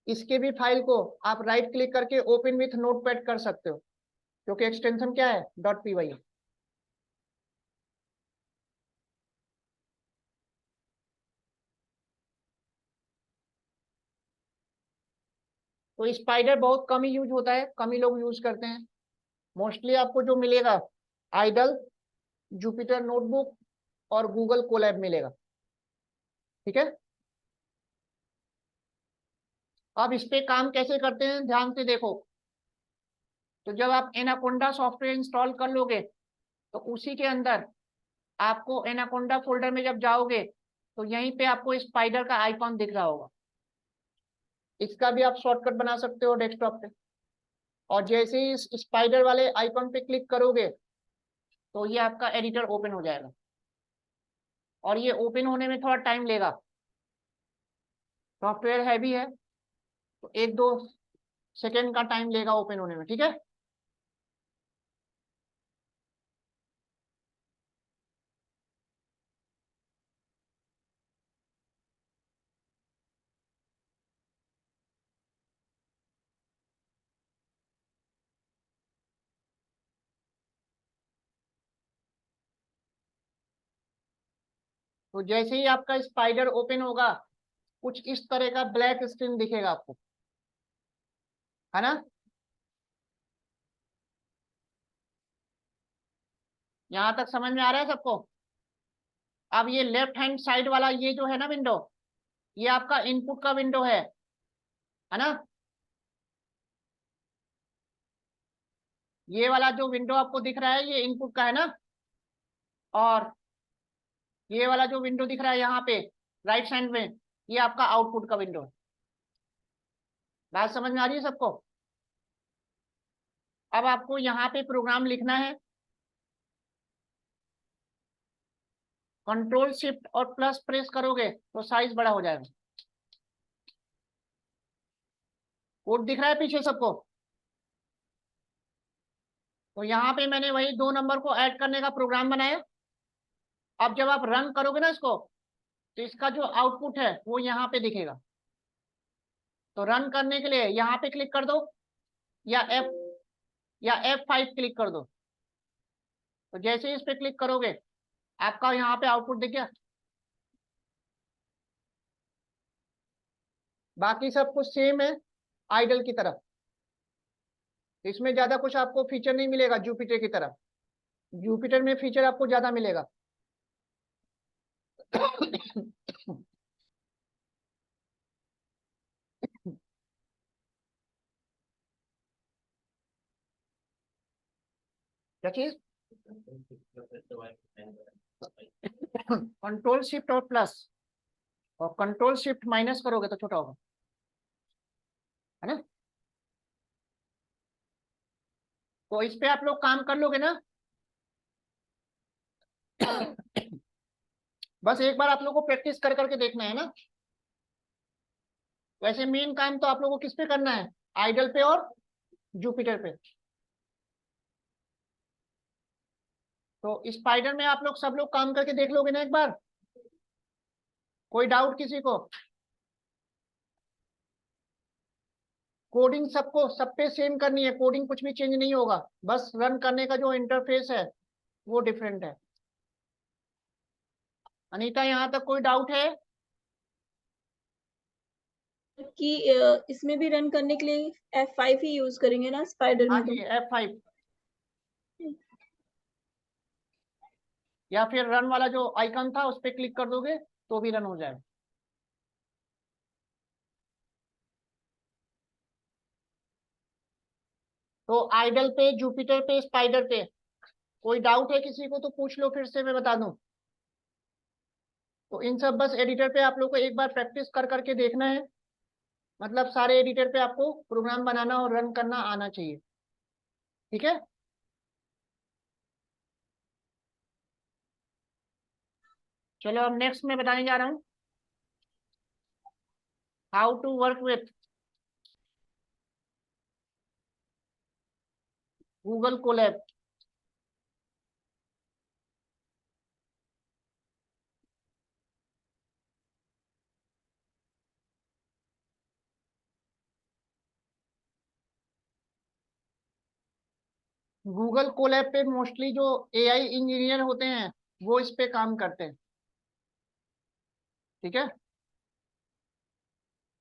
इसके भी फाइल को आप राइट क्लिक करके ओपन विथ नोटपैड कर सकते हो, क्योंकि एक्सटेंशन क्या है? .py है। तो स्पाइडर बहुत कम ही यूज होता है, कम ही लोग यूज करते हैं। मोस्टली आपको जो मिलेगा आइडल, जुपिटर नोटबुक और गूगल कोलैब मिलेगा। ठीक है, अब इस पे काम कैसे करते हैं ध्यान से देखो। तो जब आप एनाकोंडा सॉफ्टवेयर इंस्टॉल कर लोगे तो उसी के अंदर आपको एनाकोंडा फोल्डर में जब जाओगे तो यहीं पे आपको स्पाइडर का आइकॉन दिख रहा होगा। इसका भी आप शॉर्टकट बना सकते हो डेस्कटॉप पे, और जैसे ही इस स्पाइडर वाले आइकॉन पे क्लिक करोगे तो ये आपका एडिटर ओपन हो जाएगा, और ये ओपन होने में थोड़ा टाइम लेगा, सॉफ्टवेयर हैवी है तो 1-2 सेकेंड का टाइम लेगा ओपन होने में। ठीक है, तो जैसे ही आपका स्पाइडर ओपन होगा कुछ इस तरह का ब्लैक स्क्रीन दिखेगा आपको, है ना। यहां तक समझ में आ रहा है सबको? अब ये लेफ्ट हैंड साइड वाला ये जो है ना विंडो, ये आपका इनपुट का विंडो है ना। ये वाला जो विंडो आपको दिख रहा है ये इनपुट का है ना, और ये वाला जो विंडो दिख रहा है यहाँ पे राइट साइड में, ये आपका आउटपुट का विंडो है। बात समझ में आ रही है सबको? अब आपको यहाँ पे प्रोग्राम लिखना है, कंट्रोल शिफ्ट और प्लस प्रेस करोगे तो साइज बड़ा हो जाएगा। कोड दिख रहा है पीछे सबको? तो यहाँ पे मैंने वही 2 नंबर को ऐड करने का प्रोग्राम बनाया। अब जब आप रन करोगे ना इसको तो इसका जो आउटपुट है वो यहाँ पे दिखेगा। तो रन करने के लिए यहाँ पे क्लिक कर दो या F5 क्लिक कर दो। तो जैसे ही इस पे क्लिक करोगे आपका यहाँ पे आउटपुट दिख गया। बाकी सब कुछ सेम है आइडल की तरह, इसमें ज्यादा कुछ आपको फीचर नहीं मिलेगा जुपिटर की तरह। जुपिटर में फीचर आपको ज्यादा मिलेगा। क्या चीज? कंट्रोल शिफ्ट और प्लस, और कंट्रोल शिफ्ट माइनस करोगे तो छोटा होगा, है ना। तो इस पे आप लोग काम कर लोगे ना। बस एक बार आप लोग को प्रैक्टिस कर करके देखना है ना। वैसे मेन काम तो आप लोगों को किस पे करना है? आइडल पे और जुपिटर पे। तो स्पाइडर में आप लोग सब लोग काम करके देख लोगे ना एक बार? कोई डाउट किसी को? कोडिंग सबको सब पे सेम करनी है, कोडिंग कुछ भी चेंज नहीं होगा, बस रन करने का जो इंटरफेस है वो डिफरेंट है अनीता, यहाँ तक कोई डाउट है? कि इसमें भी रन करने के लिए F5 ही यूज करेंगे ना स्पाइडर हाँ में? जी, F5 या फिर रन वाला जो आइकन था उस पर क्लिक कर दोगे तो भी रन हो जाएगा। तो आइडल पे, जुपिटर पे, स्पाइडर पे कोई डाउट है किसी को तो पूछ लो, फिर से मैं बता दूं। तो इन सब बस एडिटर पे आप लोग को एक बार प्रैक्टिस कर करके देखना है। मतलब सारे एडिटर पे आपको प्रोग्राम बनाना और रन करना आना चाहिए। ठीक है। चलो अब नेक्स्ट मैं बताने जा रहा हूँ how to work with Google Colab. Google Colab पे मोस्टली जो एआई इंजीनियर होते हैं वो इस पे काम करते हैं। ठीक है।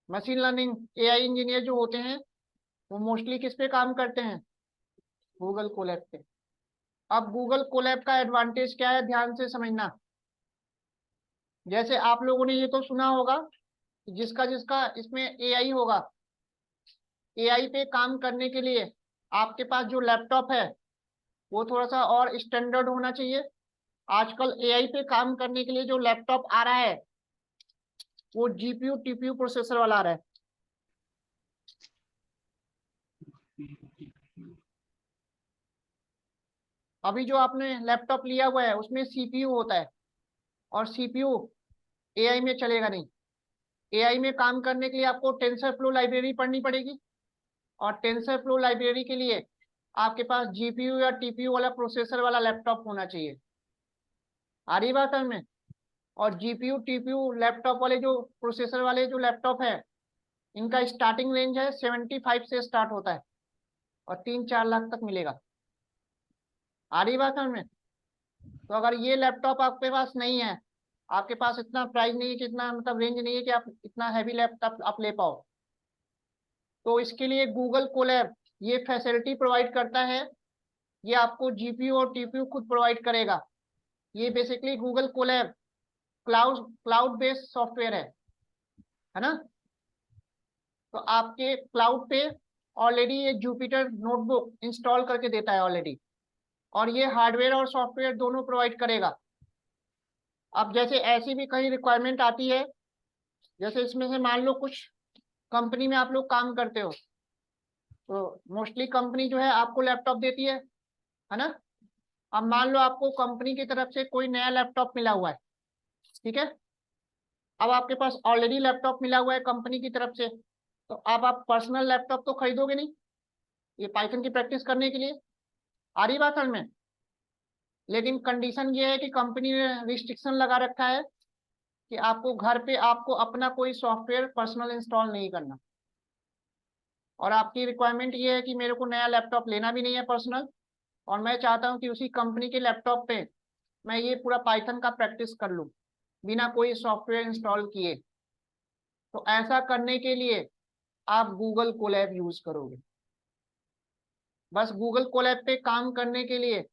मशीन लर्निंग एआई इंजीनियर जो होते हैं वो मोस्टली किस पे काम करते हैं? गूगल कोलैब पे। अब गूगल कोलैब का एडवांटेज क्या है, ध्यान से समझना। जैसे आप लोगों ने ये तो सुना होगा कि जिसका जिसका इसमें एआई होगा, एआई पे काम करने के लिए आपके पास जो लैपटॉप है वो थोड़ा सा और स्टैंडर्ड होना चाहिए। आजकल एआई पे काम करने के लिए जो लैपटॉप आ रहा है वो जीपीयू टीपीयू प्रोसेसर वाला आ रहा है। अभी जो आपने लैपटॉप लिया हुआ है उसमें सीपीयू होता है, और सीपीयू एआई में चलेगा नहीं। एआई में काम करने के लिए आपको टेंसर फ्लो लाइब्रेरी पढ़नी पड़ेगी, और टेंसर फ्लो लाइब्रेरी के लिए आपके पास जीपीयू या टीपीयू वाला प्रोसेसर वाला लैपटॉप होना चाहिए। आ रही बात है में। और जीपीयू टीपीयू लैपटॉप वाले जो प्रोसेसर वाले जो लैपटॉप है इनका स्टार्टिंग रेंज है 75 से स्टार्ट होता है और 3-4 लाख तक मिलेगा। आ रही बात है में। तो अगर ये लैपटॉप आपके पास नहीं है, आपके पास इतना प्राइस नहीं है कि इतना मतलब रेंज नहीं है कि आप इतना हैवी लैपटॉप आप ले पाओ, तो इसके लिए गूगल कोलैब ये फैसिलिटी प्रोवाइड करता है। ये आपको जीपीयू और टीपीयू खुद प्रोवाइड करेगा। ये basically Google Colab cloud cloud based software है ना। तो आपके क्लाउड पे ऑलरेडी ये जुपिटर नोटबुक इंस्टॉल करके देता है ऑलरेडी, और ये हार्डवेयर और सॉफ्टवेयर दोनों प्रोवाइड करेगा। अब जैसे ऐसी भी कई रिक्वायरमेंट आती है, जैसे इसमें से मान लो कुछ कंपनी में आप लोग काम करते हो, तो मोस्टली कंपनी जो है आपको लैपटॉप देती है ना। अब मान लो आपको कंपनी की तरफ से कोई नया लैपटॉप मिला हुआ है, ठीक है। अब आपके पास ऑलरेडी लैपटॉप मिला हुआ है कंपनी की तरफ से, तो अब आप पर्सनल लैपटॉप तो खरीदोगे नहीं ये पाइथन की प्रैक्टिस करने के लिए। आ रही बात में। लेकिन कंडीशन ये है कि कंपनी ने रिस्ट्रिक्शन लगा रखा है कि आपको घर पे आपको अपना कोई सॉफ्टवेयर पर्सनल इंस्टॉल नहीं करना, और आपकी रिक्वायरमेंट ये है कि मेरे को नया लैपटॉप लेना भी नहीं है पर्सनल, और मैं चाहता हूँ कि उसी कंपनी के लैपटॉप पे मैं ये पूरा पाइथन का प्रैक्टिस कर लूँ बिना कोई सॉफ्टवेयर इंस्टॉल किए। तो ऐसा करने के लिए आप गूगल कोलैब यूज करोगे। बस गूगल कोलैब पे काम करने के लिए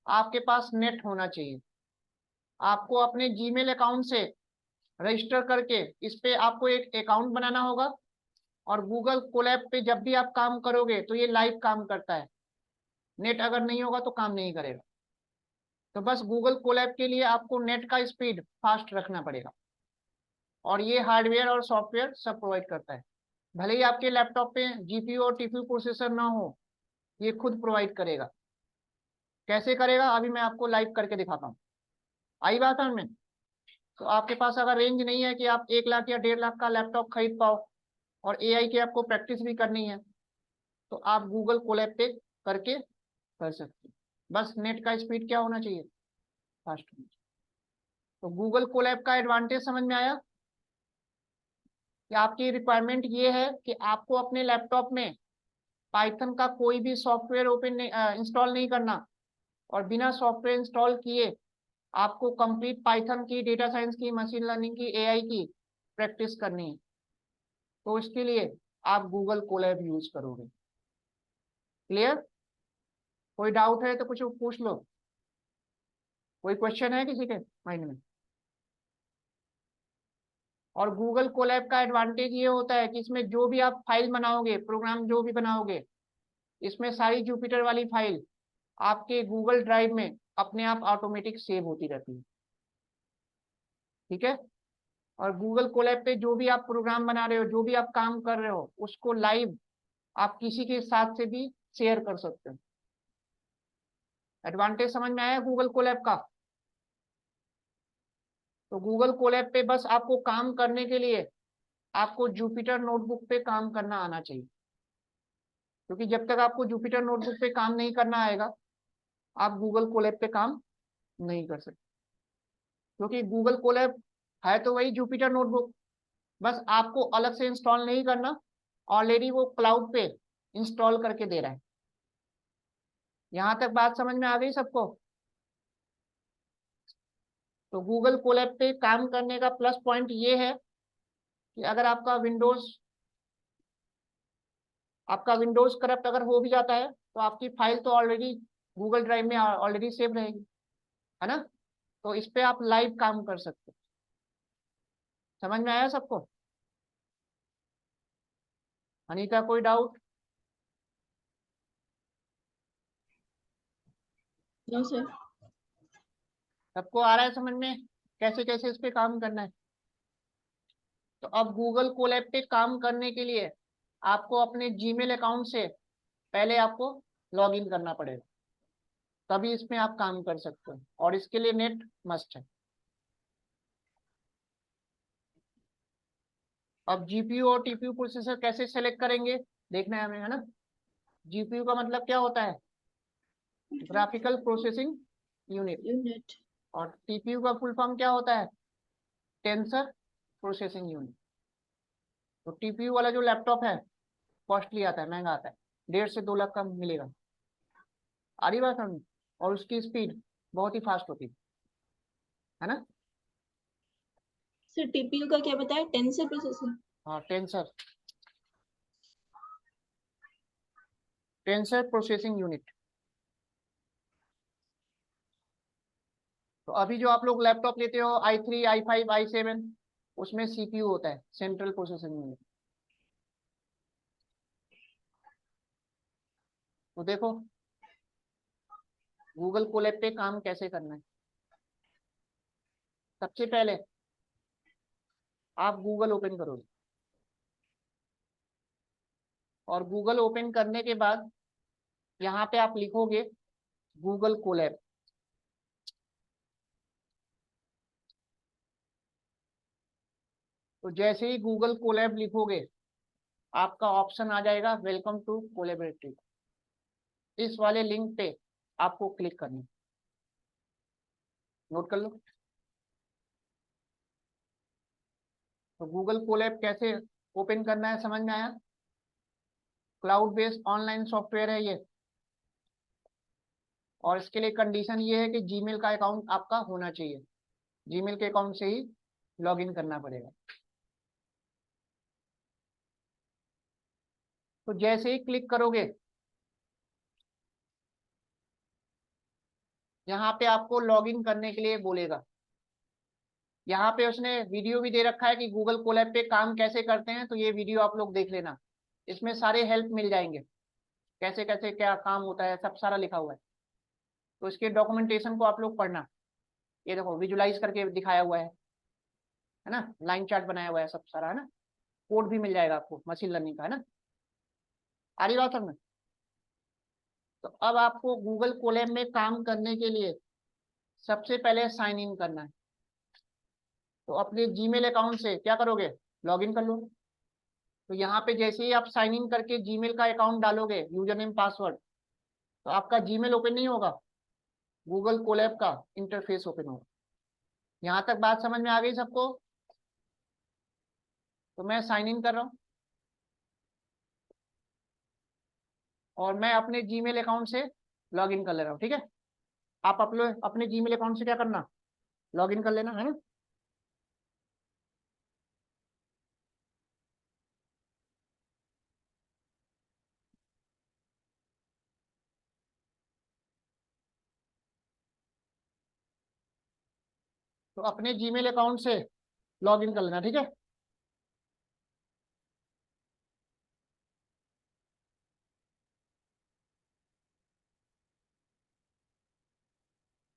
आपके पास नेट होना चाहिए। आपको अपने जीमेल अकाउंट से रजिस्टर करके इस पे आपको एक अकाउंट बनाना होगा, और गूगल कोलैब पे जब भी आप काम करोगे तो ये लाइव काम करता है। नेट अगर नहीं होगा तो काम नहीं करेगा। तो बस गूगल कोलैब के लिए आपको नेट का स्पीड फास्ट रखना पड़ेगा, और ये हार्डवेयर और सॉफ्टवेयर सब प्रोवाइड करता है। भले ही आपके लैपटॉप पे जीपीयू और टीपीयू प्रोसेसर ना हो, ये खुद प्रोवाइड करेगा। कैसे करेगा अभी मैं आपको लाइव करके दिखाता हूँ। आई बात है में। तो आपके पास अगर रेंज नहीं है कि आप 1 लाख या 1.5 लाख का लैपटॉप खरीद पाओ, और एआई की आपको प्रैक्टिस भी करनी है, तो आप गूगल कोलैब पे करके कर सकते हैं। बस नेट का स्पीड क्या होना चाहिए, फास्ट होना चाहिए। तो गूगल कोलैब का एडवांटेज समझ में आया कि आपकी रिक्वायरमेंट ये है कि आपको अपने लैपटॉप में पाइथन का कोई भी सॉफ्टवेयर ओपन नहीं इंस्टॉल नहीं करना, और बिना सॉफ्टवेयर इंस्टॉल किए आपको कंप्लीट पाइथन की, डेटा साइंस की, मशीन लर्निंग की, एआई की प्रैक्टिस करनी है। तो इसके लिए आप गूगल कोलैब यूज करोगे। क्लियर? कोई डाउट है तो कुछ पूछ लो। कोई क्वेश्चन है किसी के माइंड में? और गूगल कोलैब का एडवांटेज ये होता है कि इसमें जो भी आप फाइल बनाओगे, प्रोग्राम जो भी बनाओगे, इसमें सारी जुपिटर वाली फाइल आपके गूगल ड्राइव में अपने आप ऑटोमेटिक सेव होती रहती है। ठीक है? और गूगल कोलैब पे जो भी आप प्रोग्राम बना रहे हो, जो भी आप काम कर रहे हो, उसको लाइव आप किसी के साथ से भी शेयर कर सकते हो। एडवांटेज समझ में आया गूगल कोलैब का? तो गूगल कोलैब पे बस आपको काम करने के लिए आपको जुपिटर नोटबुक पे काम करना आना चाहिए, क्योंकि जब तक आपको जुपिटर नोटबुक पे काम नहीं करना आएगा, आप गूगल कोलैब पे काम नहीं कर सकते। क्योंकि गूगल कोलैब है तो वही जुपिटर नोटबुक, बस आपको अलग से इंस्टॉल नहीं करना, ऑलरेडी वो क्लाउड पे इंस्टॉल करके दे रहा है। यहां तक बात समझ में आ गई सबको? तो गूगल कोलैब पे काम करने का प्लस पॉइंट ये है कि अगर आपका विंडोज करप्ट अगर हो भी जाता है, तो आपकी फाइल तो ऑलरेडी गूगल ड्राइव में ऑलरेडी सेव रहेगी, है ना? तो इस पे आप लाइव काम कर सकते हो। समझ में आया सबको? अनीता कोई डाउट? No sir. सबको आ रहा है समझ में कैसे कैसे इस पे काम करना है? तो अब गूगल कोलैब पे काम करने के लिए आपको अपने जीमेल अकाउंट से पहले आपको लॉग इन करना पड़ेगा, तभी इसमें आप काम कर सकते हो, और इसके लिए नेट मस्ट है। अब जीपीयू और टीपीयू प्रोसेसर कैसे सेलेक्ट करेंगे देखना है हमें, है ना? जीपीयू का मतलब क्या होता है? Graphical processing unit. यूनिट। और टीपीयू का फुल फॉर्म क्या होता है? Tensor processing unit. तो टीपीयू वाला जो लैपटॉप है कॉस्टली आता है, महंगा आता है, 1.5 से 2 लाख का मिलेगा। आ रही बात समझ? और उसकी स्पीड बहुत ही फास्ट होती है ना? सर टीपीयू का क्या बताया? Tensor processor. हाँ, टेंसर प्रोसेसिंग यूनिट। तो अभी जो आप लोग लैपटॉप लेते हो i3, i5, i7, उसमें सीपीयू होता है, सेंट्रल प्रोसेसिंग यूनिट। तो देखो गूगल कोलैब पे काम कैसे करना है। सबसे पहले आप गूगल ओपन करोगे, और गूगल ओपन करने के बाद यहाँ पे आप लिखोगे गूगल कोलैब। तो जैसे ही गूगल कोलैब लिखोगे, आपका ऑप्शन आ जाएगा वेलकम टू कोलैबोरेटिव। इस वाले लिंक पे आपको क्लिक करना है। नोट कर लो। तो गूगल कोलैब कैसे ओपन करना है समझ में आया? क्लाउड बेस्ड ऑनलाइन सॉफ्टवेयर है ये, और इसके लिए कंडीशन ये है कि जीमेल का अकाउंट आपका होना चाहिए। जीमेल के अकाउंट से ही लॉगिन करना पड़ेगा। तो जैसे ही क्लिक करोगे, यहाँ पे आपको लॉगिन करने के लिए बोलेगा। यहाँ पे उसने वीडियो भी दे रखा है कि गूगल कोलैब पे काम कैसे करते हैं, तो ये वीडियो आप लोग देख लेना। इसमें सारे हेल्प मिल जाएंगे, कैसे कैसे क्या काम होता है, सब सारा लिखा हुआ है। तो इसके डॉक्यूमेंटेशन को आप लोग पढ़ना। ये देखो विजुलाइज करके दिखाया हुआ है ना? लाइन चार्ट बनाया हुआ है, सब सारा, है ना? कोड भी मिल जाएगा आपको मशीन लर्निंग का, है ना? आ रही बात समझ? तो अब आपको गूगल कोलैब में काम करने के लिए सबसे पहले साइन इन करना है। तो अपने जीमेल अकाउंट से क्या करोगे? लॉगिन कर लो। तो यहाँ पे जैसे ही आप साइन इन करके जीमेल का अकाउंट डालोगे, यूजर नेम पासवर्ड, तो आपका जीमेल ओपन नहीं होगा, गूगल कोलैब का इंटरफेस ओपन होगा। यहाँ तक बात समझ में आ गई सबको? तो मैं साइन इन कर रहा हूँ, और मैं अपने जीमेल अकाउंट से लॉगिन कर ले रहा हूँ। ठीक है? आप अपने जीमेल अकाउंट से क्या करना, लॉगिन कर लेना है ना। तो अपने जीमेल अकाउंट से लॉगिन कर लेना, ठीक है।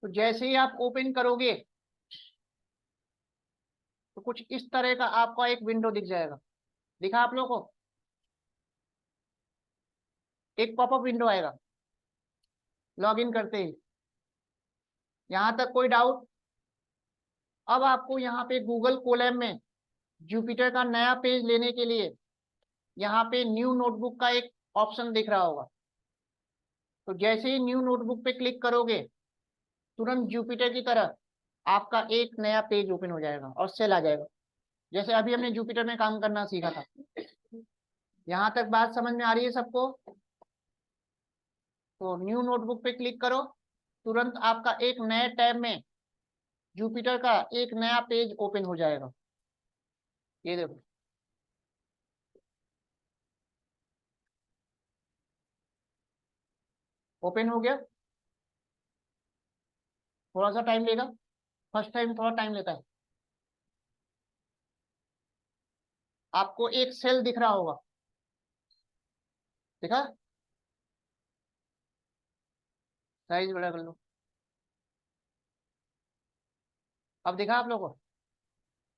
तो जैसे ही आप ओपन करोगे तो कुछ इस तरह का आपका एक विंडो दिख जाएगा। दिखा आप लोगों को? एक पॉपअप विंडो आएगा लॉगिन करते ही। यहां तक कोई डाउट? अब आपको यहाँ पे गूगल कोलैब में जुपिटर का नया पेज लेने के लिए यहाँ पे न्यू नोटबुक का एक ऑप्शन दिख रहा होगा। तो जैसे ही न्यू नोटबुक पे क्लिक करोगे तुरंत जुपिटर की तरह आपका एक नया पेज ओपन हो जाएगा और सेल आ जाएगा, जैसे अभी हमने जुपिटर में काम करना सीखा था। यहाँ तक बात समझ में आ रही है सबको? तो न्यू नोटबुक पे क्लिक करो, तुरंत आपका एक नए टैब में जुपिटर का एक नया पेज ओपन हो जाएगा। ये देखो, ओपन हो गया। थोड़ा सा टाइम लेगा, फर्स्ट टाइम थोड़ा टाइम लेता है। आपको एक सेल दिख रहा होगा, देखा? साइज बड़ा कर लो। अब देखा आप लोगों को?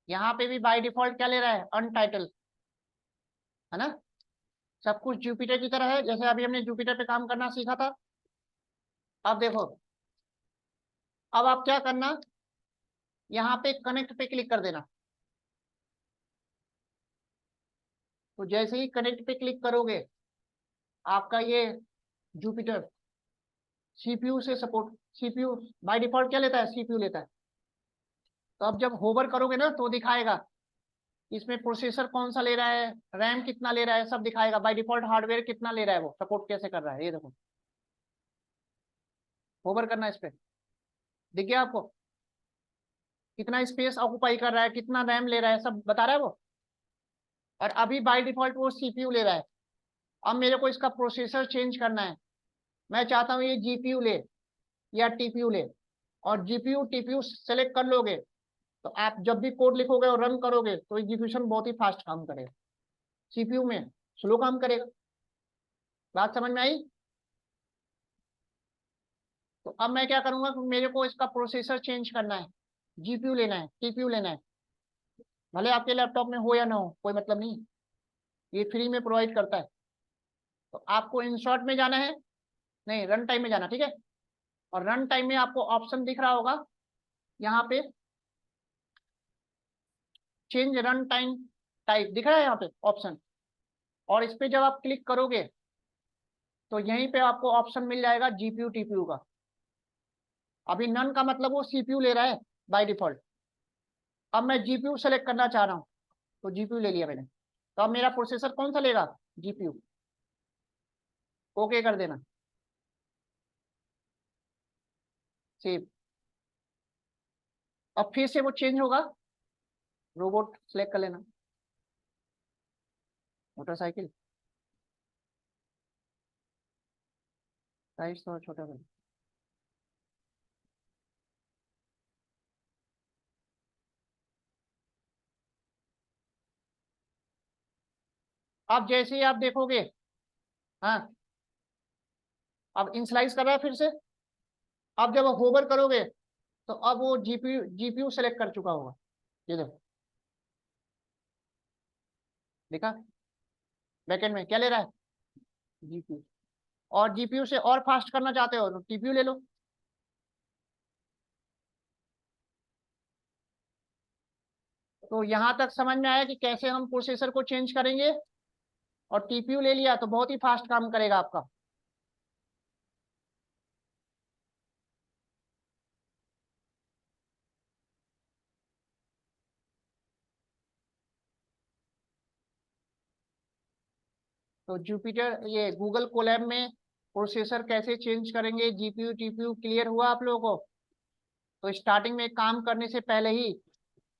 यहाँ पे भी बाय डिफॉल्ट क्या ले रहा है? अनटाइटल, है ना। सब कुछ जुपिटर की तरह है, जैसे अभी हमने जुपिटर पे काम करना सीखा था। अब देखो, अब आप क्या करना, यहाँ पे कनेक्ट पे क्लिक कर देना। तो जैसे ही कनेक्ट पे क्लिक करोगे आपका ये जुपिटर सीपीयू से सपोर्ट, सीपीयू बाय डिफॉल्ट क्या लेता है? सीपीयू लेता है। तो अब जब होवर करोगे ना तो दिखाएगा इसमें प्रोसेसर कौन सा ले रहा है, रैम कितना ले रहा है, सब दिखाएगा। बाय डिफॉल्ट हार्डवेयर कितना ले रहा है, वो सपोर्ट कैसे कर रहा है, ये देखो। होवर करना इस पे, दिख गया आपको? कितना स्पेस ऑक्यूपाई कर रहा है, कितना रैम ले रहा है, सब बता रहा है वो। और अभी बाय डिफॉल्ट वो सीपीयू ले रहा है। अब मेरे को इसका प्रोसेसर चेंज करना है, मैं चाहता हूँ ये जीपीयू ले या टीपीयू ले। और जीपीयू टीपीयू सेलेक्ट कर लोगे तो आप जब भी कोड लिखोगे और रन करोगे तो एग्जीक्यूशन बहुत ही फास्ट काम करेगा। सीपीयू में स्लो काम करेगा। बात समझ में आई? तो अब मैं क्या करूंगा कि मेरे को इसका प्रोसेसर चेंज करना है, जीपीयू लेना है, टीपीयू लेना है। भले आपके लैपटॉप में हो या ना हो, कोई मतलब नहीं, ये फ्री में प्रोवाइड करता है। तो आपको इन शॉर्ट में जाना है, नहीं रन टाइम में जाना, ठीक है। और रन टाइम में आपको ऑप्शन दिख रहा होगा यहाँ पे, चेंज रन टाइम टाइप दिख रहा है यहाँ पे ऑप्शन। और इस पे जब आप क्लिक करोगे तो यहीं पे आपको ऑप्शन मिल जाएगा जीपीयू टीपीयू का। अभी नन का मतलब वो सीपीयू ले रहा है बाय डिफॉल्ट। अब मैं जीपीयू सेलेक्ट करना चाह रहा हूँ तो जीपीयू ले लिया मैंने। तो अब मेरा प्रोसेसर कौन सा लेगा? जीपीयू। ओके कर देना, सेव। अब फिर से वो चेंज होगा, रोबोट सेलेक्ट कर लेना, मोटरसाइकिल, साइज थोड़ा छोटा कर। अब जैसे ही आप देखोगे, हाँ, अब इनस्लाइज कर रहा है फिर से। अब जब होवर करोगे तो अब वो जीपीयू सेलेक्ट कर चुका होगा, ये देखो, देखा? बैकएंड में क्या ले रहा है? जीपीयू। और जीपीयू से और फास्ट करना चाहते हो तो टीपीयू ले लो। तो यहां तक समझ में आया कि कैसे हम प्रोसेसर को चेंज करेंगे। और टीपीयू ले लिया तो बहुत ही फास्ट काम करेगा आपका। तो जुपिटर ये गूगल कोलैब में प्रोसेसर कैसे चेंज करेंगे, जीपीयू टीपीयू क्लियर हुआ आप लोगों को? तो स्टार्टिंग में काम करने से पहले ही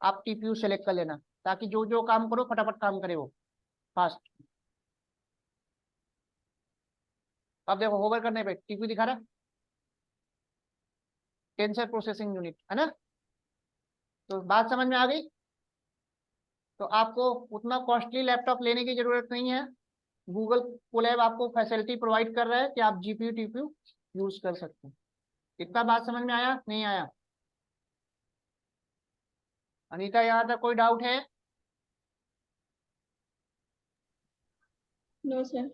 आप टीपीयू सेलेक्ट कर लेना, ताकि जो जो काम करो फटाफट काम करे वो फास्ट। अब देखो होवर करने पे टीपीयू दिखा रहा है, टेंसर प्रोसेसिंग यूनिट, है ना। तो बात समझ में आ गई। तो आपको उतना कॉस्टली लैपटॉप लेने की जरूरत नहीं है, गूगल कोलैब आपको फैसिलिटी प्रोवाइड कर रहा है कि आप जीपीयू टीपीयू यूज कर सकते हैं। इतना बात समझ में आया नहीं आया? अनीता, यहाँ तक कोई डाउट है? No sir.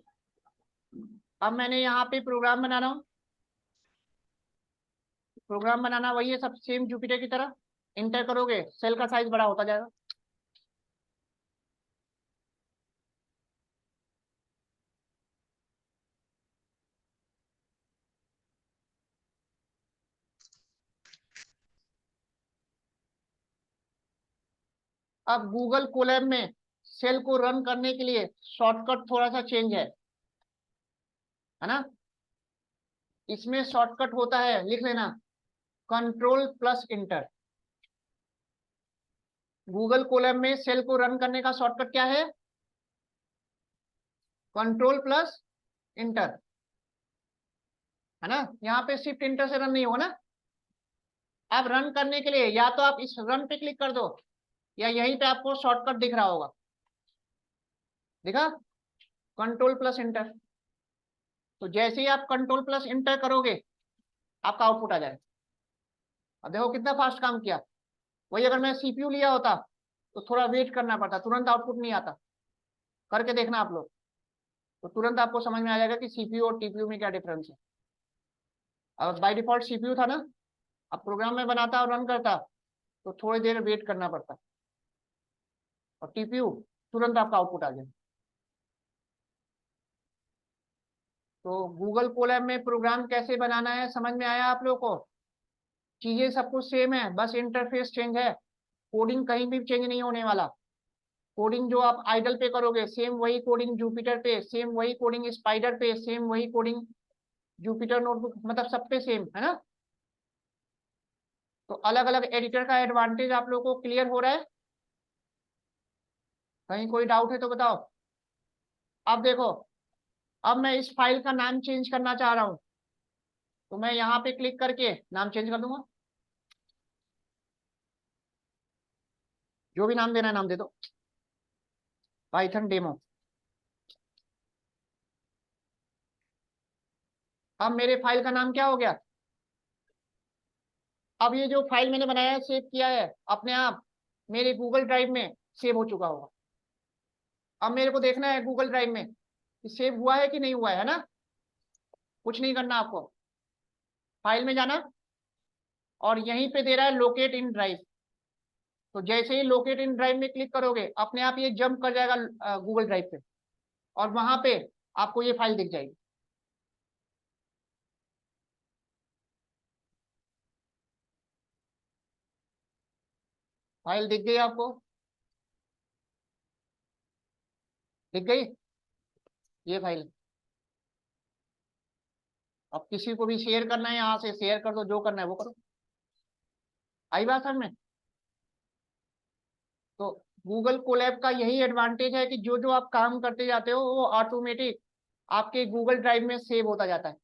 अब मैंने यहाँ पे प्रोग्राम बना रहा हूँ, प्रोग्राम बनाना वही है सब सेम जुपिटर की तरह। इंटर करोगे सेल का साइज बड़ा होता जाएगा। अब गूगल कोलैब में सेल को रन करने के लिए शॉर्टकट थोड़ा सा चेंज है ना। इसमें शॉर्टकट होता है, लिख लेना, control plus inter. Google Colab में सेल को रन करने का शॉर्टकट क्या है? कंट्रोल प्लस इंटर, है ना। यहाँ पे शिफ्ट इंटर से रन नहीं होगा ना। अब रन करने के लिए या तो आप इस रन पे क्लिक कर दो, या यहीं पे आपको शॉर्टकट दिख रहा होगा, दिखा, कंट्रोल प्लस इंटर। तो जैसे ही आप कंट्रोल प्लस इंटर करोगे आपका आउटपुट आ जाएगा। अब देखो कितना फास्ट काम किया। वही अगर मैं सीपीयू लिया होता तो थोड़ा वेट करना पड़ता, तुरंत आउटपुट नहीं आता। करके देखना आप लोग, तो तुरंत आपको समझ में आ जाएगा कि सीपीयू और टीपीयू में क्या डिफरेंस है। अब बाय डिफॉल्ट सीपीयू था ना, अब प्रोग्राम में बनाता और रन करता तो थोड़ी देर वेट करना पड़ता, और टीपीयू तुरंत आपका आउटपुट आ जाए। तो गूगल कोलैब में प्रोग्राम कैसे बनाना है समझ में आया आप लोगों को? चीजें सब कुछ सेम है, बस इंटरफेस चेंज है। कोडिंग कहीं भी चेंज नहीं होने वाला। कोडिंग जो आप आइडल पे करोगे सेम वही कोडिंग जुपिटर पे, सेम वही कोडिंग स्पाइडर पे, सेम वही कोडिंग जुपिटर नोटबुक, मतलब सब पे सेम, है ना। तो अलग अलग एडिटर का एडवांटेज आप लोगों को क्लियर हो रहा है? कहीं कोई डाउट है तो बताओ। अब देखो, अब मैं इस फाइल का नाम चेंज करना चाह रहा हूं, तो मैं यहाँ पे क्लिक करके नाम चेंज कर दूंगा। जो भी नाम देना है नाम दे दो, पाइथन डेमो। अब मेरे फाइल का नाम क्या हो गया? अब ये जो फाइल मैंने बनाया है, सेव किया है, अपने आप मेरे गूगल ड्राइव में सेव हो चुका होगा। अब मेरे को देखना है गूगल ड्राइव में कि सेव हुआ है कि नहीं हुआ है ना। कुछ नहीं करना आपको, फाइल में जाना और यहीं पे दे रहा है लोकेट इन ड्राइव। तो जैसे ही लोकेट इन ड्राइव में क्लिक करोगे अपने आप ये जंप कर जाएगा गूगल ड्राइव पे, और वहां पे आपको ये फाइल दिख जाएगी। फाइल दिख गई आपको? दिख गई ये फाइल। अब किसी को भी शेयर करना है यहाँ से शेयर कर दो, जो करना है वो करो। आई बात समझ में? तो गूगल कोलैब का यही एडवांटेज है कि जो जो आप काम करते जाते हो वो ऑटोमेटिक आपके गूगल ड्राइव में सेव होता जाता है,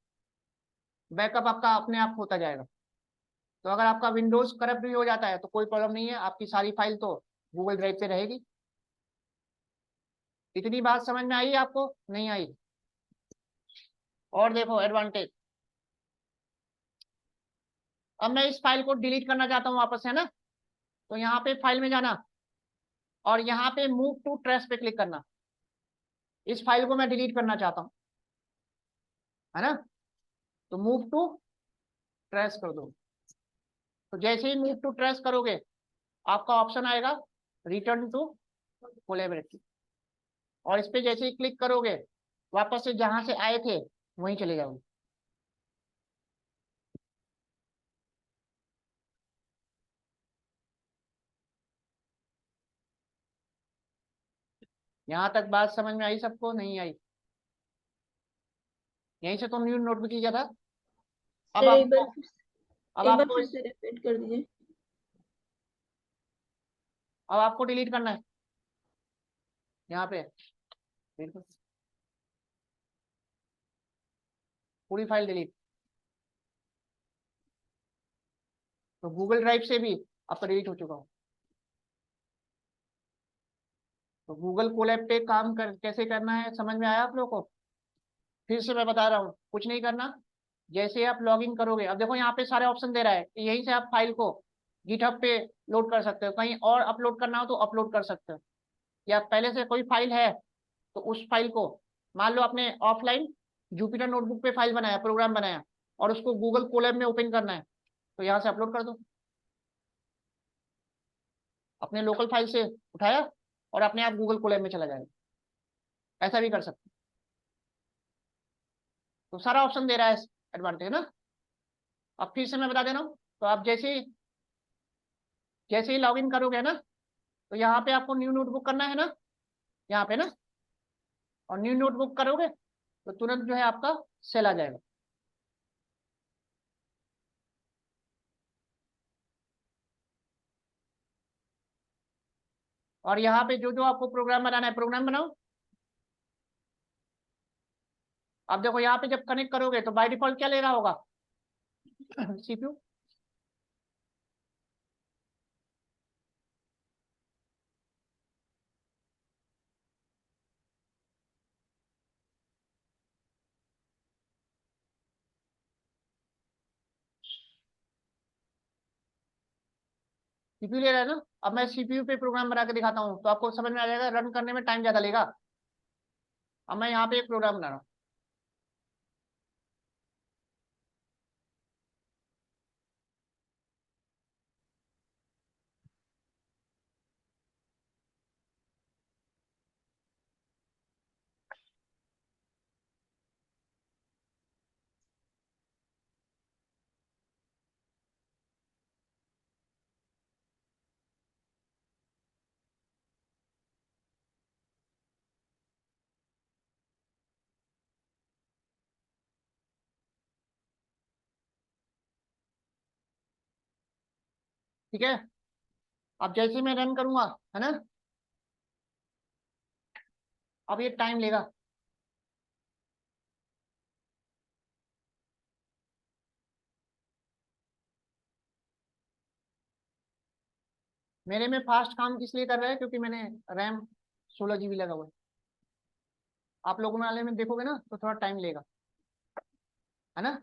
बैकअप आपका अपने आप होता जाएगा। तो अगर आपका विंडोज करप्ट भी हो जाता है तो कोई प्रॉब्लम नहीं है, आपकी सारी फाइल तो गूगल ड्राइव पे रहेगी। इतनी बात समझ में आई आपको नहीं आई? और देखो एडवांटेज। अब मैं इस फाइल को डिलीट करना चाहता हूँ वापस, है ना। तो यहाँ पे फाइल में जाना और यहाँ पे मूव टू ट्रेस पे क्लिक करना। इस फाइल को मैं डिलीट करना चाहता हूँ, है ना। तो मूव टू ट्रेस कर दो। तो जैसे ही मूव टू ट्रेस करोगे आपका ऑप्शन आएगा रिटर्न टू कोलैबोरेटिव, और इस पे जैसे ही क्लिक करोगे वापस से जहां से आए थे वहीं चले जाओगे। यहाँ तक बात समझ में आई सबको नहीं आई? यहीं से तो न्यू नोटबुक किया था। अब सर एक आपको बार अब एक बार आपको फिर से रिपीट कर दीजिए। अब आपको डिलीट करना है यहाँ पे, बिल्कुल पूरी फाइल डिलीट। तो गूगल ड्राइव से भी आपका डिलीट हो चुका हो। तो गूगल कोलैब पे काम कैसे करना है समझ में आया आप लोगों को? फिर से मैं बता रहा हूँ, कुछ नहीं करना। जैसे आप लॉगिन करोगे, अब देखो यहाँ पे सारे ऑप्शन दे रहा है, यहीं से आप फाइल को गिटहब पे लोड कर सकते हो, कहीं और अपलोड करना हो तो अपलोड कर सकते हो, या पहले से कोई फाइल है तो उस फाइल को, मान लो आपने ऑफलाइन जुपिटर नोटबुक पे फाइल बनाया, प्रोग्राम बनाया, और उसको गूगल कोलैब में ओपन करना है, तो यहाँ से अपलोड कर दो। अपने लोकल फाइल से उठाया और अपने आप गूगल कोलैब में चला जाएगा। ऐसा भी कर सकते हो। तो सारा ऑप्शन दे रहा है, एडवांटेज ना। अब फिर से मैं बता दे रहा हूँ, तो आप जैसे ही लॉगिन करोगे ना, तो यहाँ पे आपको न्यू नोटबुक करना है ना, यहाँ पे ना, और न्यू नोटबुक करोगे तो तुरंत जो है आपका सेल आ जाएगा। और यहाँ पे जो जो आपको प्रोग्राम बनाना है, प्रोग्राम बनाओ। अब देखो यहाँ पे जब कनेक्ट करोगे तो बाय डिफॉल्ट क्या ले रहा होगा? सीपीयू। सीपीयू ले रहा है ना। अब मैं सीपीयू पे प्रोग्राम बना के दिखाता हूँ तो आपको समझ में आ जाएगा, रन करने में टाइम ज्यादा लेगा। अब मैं यहाँ पे एक प्रोग्राम बना रहा हूँ। ठीक है, अब जैसे ही मैं रन करूंगा, है ना, अब ये टाइम लेगा। मेरे में फास्ट काम इसलिए कर रहा है क्योंकि मैंने रैम 16 GB लगा हुआ है। आप लोगों वाले में देखोगे ना तो थोड़ा टाइम लेगा, है ना।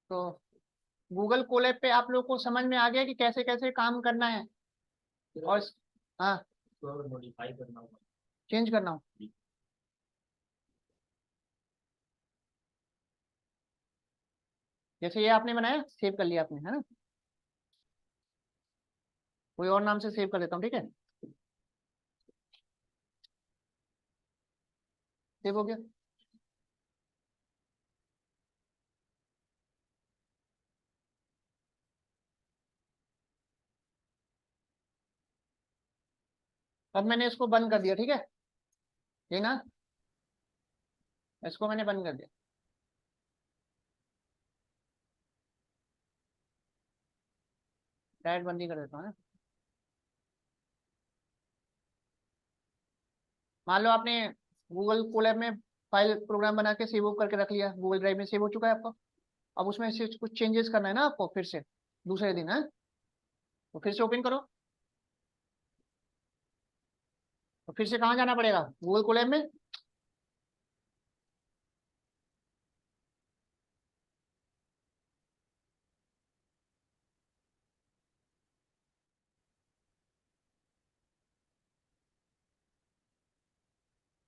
तो गूगल कोलैब पे आप लोग को समझ में आ गया कि कैसे कैसे काम करना है। और हाँ, चेंज करना हो। जैसे ये आपने बनाया, सेव कर लिया आपने, है ना। कोई और नाम से सेव कर देता हूँ, ठीक है। सेव हो गया। अब मैंने इसको बंद कर दिया, ठीक है, ये ना, इसको मैंने बंद कर दिया। डायरेक्ट बंद ही कर देता हूँ ना। मान लो आपने गूगल कोलैब में फाइल प्रोग्राम बना के सेव करके रख लिया, गूगल ड्राइव में सेव हो चुका है आपका। अब उसमें से कुछ चेंजेस करना है ना आपको, फिर से दूसरे दिन, है, तो फिर से ओपन करो। तो फिर से कहाँ जाना पड़ेगा? गूगल कोलैब में।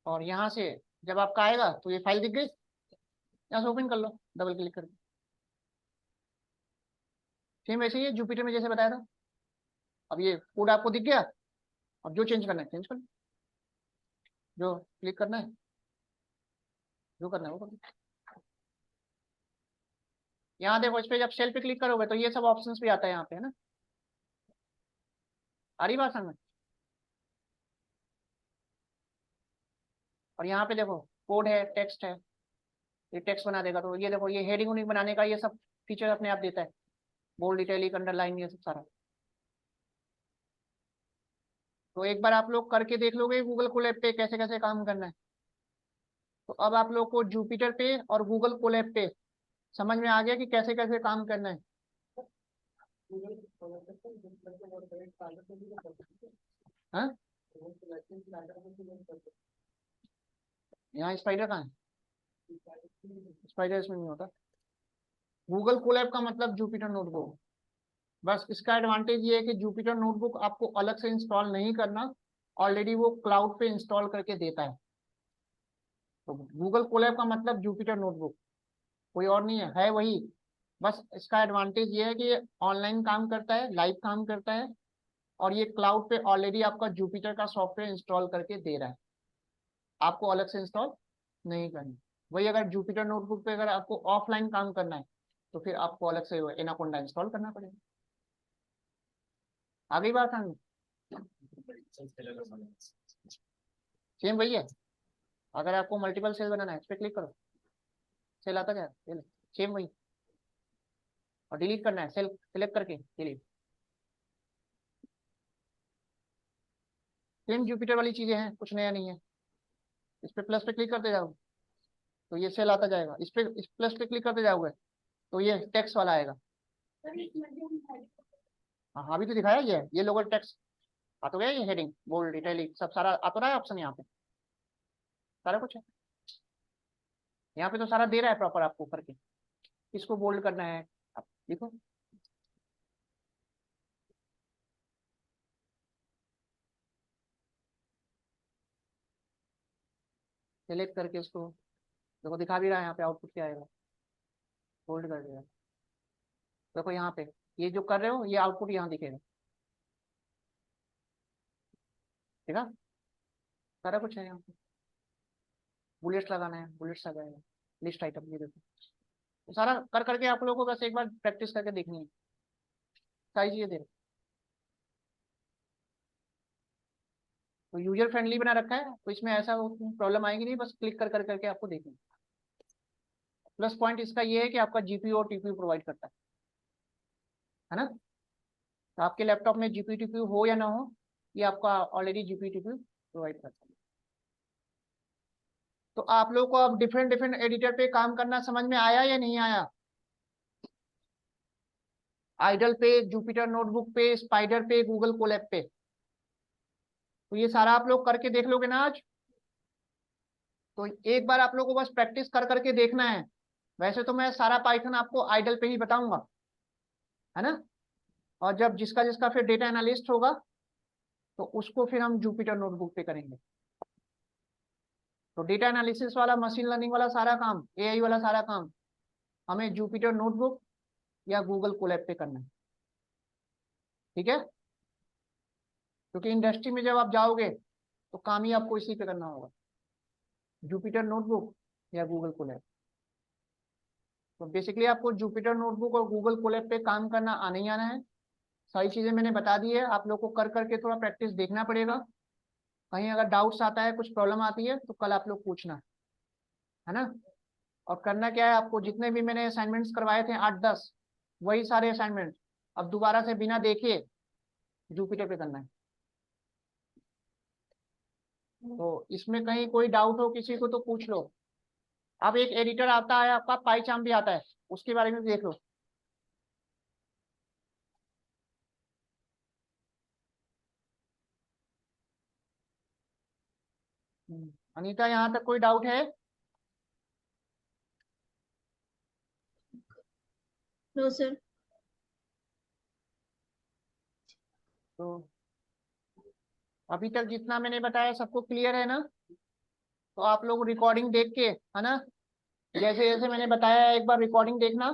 और यहाँ से जब आपका आएगा तो ये फाइल दिख गई, यहाँ से ओपन कर लो डबल क्लिक करके। सेम वैसे ही है जुपिटर में जैसे बताया था। अब ये कोड आपको दिख गया। अब जो चेंज करना है चेंज कर लो, जो क्लिक करना है, जो करना है वो कर लो। यहाँ देखो, इस पे जब सेल पे क्लिक करोगे तो ये सब ऑप्शंस भी आता है यहाँ पे, है ना। आ रही बात समझ? और यहाँ पे देखो कोड है, टेक्स्ट है, ये टेक्स्ट बना देगा। तो ये देखो, ये हेडिंग उडिंग बनाने का ये सब फीचर अपने आप देता है, बोल्ड इटैलिक अंडरलाइन ये सब सारा। तो एक बार आप लोग करके देख लोगे गूगल कोलैब पे कैसे कैसे काम करना है। तो अब आप लोग को जुपिटर पे और गूगल कोलैब पे समझ में आ गया कि कैसे कैसे काम करना है। हाँ, यहाँ स्पाइडर कहाँ है? स्पाइडर इसमें नहीं होता। गूगल कोलैब का मतलब जुपिटर नोटबुक। बस इसका एडवांटेज ये है कि जुपिटर नोटबुक आपको अलग से इंस्टॉल नहीं करना, ऑलरेडी वो क्लाउड पे इंस्टॉल करके देता है। तो गूगल कोलैब का मतलब जुपिटर नोटबुक, कोई और नहीं है वही। बस इसका एडवांटेज ये है कि ये ऑनलाइन काम करता है, लाइव काम करता है, और ये क्लाउड पे ऑलरेडी आपका जुपिटर का सॉफ्टवेयर इंस्टॉल करके दे रहा है, आपको अलग से इंस्टॉल नहीं करना। वही अगर जुपिटर नोटबुक पे अगर आपको ऑफलाइन काम करना है तो फिर आपको अलग से एनाकोंडा इंस्टॉल करना पड़ेगा। आगे बात आगे सेम वही है। अगर आपको मल्टीपल सेल बनाना है इस पर क्लिक करो, सेल आता क्या है, सेम वही। और डिलीट करना है सेल सिलेक्ट करके डिलीट। सेम जुपिटर वाली चीजें हैं, कुछ नया नहीं है। इस पे प्लस पे क्लिक करते जाओ तो ये सेल आता जाएगा, इस प्लस पे क्लिक करते जाओगे तो ये टेक्स्ट वाला आएगा। हाँ हाँ, अभी तो दिखाया ये लोगो टेक्स्ट आ तो गया, ये हेडिंग बोल्ड इटैलिक सब सारा आ तो रहा है ऑप्शन, यहाँ पे सारा कुछ है। यहाँ पे तो सारा दे रहा है प्रॉपर आपको करके, किसको बोल्ड करना है आप देखो। सेलेक्ट करके इसको देखो, दिखा भी रहा है यहाँ पे आउटपुट क्या आएगा, बोल्ड कर देगा। देखो यहाँ पे ये जो कर रहे हो ये आउटपुट यहाँ दिखेगा, ठीक है। सारा कुछ है यहाँ पे, बुलेट्स लगाना है बुलेट्स आ जाएगा, लिस्ट आइटम ये देखो। तो सारा कर करके आप लोगों को बस एक बार प्रैक्टिस करके देखनी है, सारी चीजें दे रहे। तो यूजर फ्रेंडली बना रखा है तो इसमें ऐसा प्रॉब्लम आएगी नहीं, बस क्लिक कर कर करके आपको देखना। प्लस पॉइंट इसका ये है कि आपका जीपीयू और टीपीयू प्रोवाइड करता है ना। तो आपके लैपटॉप में जीपीयू टीपीयू हो या ना हो, ये आपका ऑलरेडी जीपीयू टीपीयू प्रोवाइड करता है। तो आप लोग को अब डिफरेंट डिफरेंट एडिटर पे काम करना समझ में आया या नहीं आया? आइडल पे, जुपिटर नोटबुक पे, स्पाइडर पे, गूगल कोलैब पे। तो ये सारा आप लोग करके देख लोगे ना आज। तो एक बार आप लोगों को बस प्रैक्टिस कर करके देखना है। वैसे तो मैं सारा पाइथन आपको आइडल पे ही बताऊंगा, है ना। और जब जिसका जिसका फिर डेटा एनालिस्ट होगा तो उसको फिर हम जुपिटर नोटबुक पे करेंगे। तो डेटा एनालिसिस वाला, मशीन लर्निंग वाला सारा काम, एआई वाला सारा काम हमें जुपिटर नोटबुक या गूगल कोलैब पे करना है, ठीक है। क्योंकि इंडस्ट्री में जब आप जाओगे तो काम ही आपको इसी पे करना होगा, जुपिटर नोटबुक या गूगल कोलैब। तो बेसिकली आपको जुपिटर नोटबुक और गूगल कोलैब पे काम करना आना ही आना है। सारी चीजें मैंने बता दी है, आप लोग को कर करके थोड़ा प्रैक्टिस देखना पड़ेगा। कहीं अगर डाउट्स आता है, कुछ प्रॉब्लम आती है तो कल आप लोग पूछना, है ना। और करना क्या है आपको, जितने भी मैंने असाइनमेंट्स करवाए थे 8-10, वही सारे असाइनमेंट अब दोबारा से बिना देखे जुपिटर पे करना है। तो इसमें कहीं कोई डाउट हो किसी को तो पूछ लो। अब एक एडिटर आता है आपका, पाईचार्म भी आता है, उसके बारे में भी देख लो। अनीता, यहाँ तक कोई डाउट है? No sir. तो अभी तक जितना मैंने बताया सबको क्लियर है ना? तो आप लोग रिकॉर्डिंग देख के, है ना, जैसे जैसे मैंने बताया एक बार रिकॉर्डिंग देखना,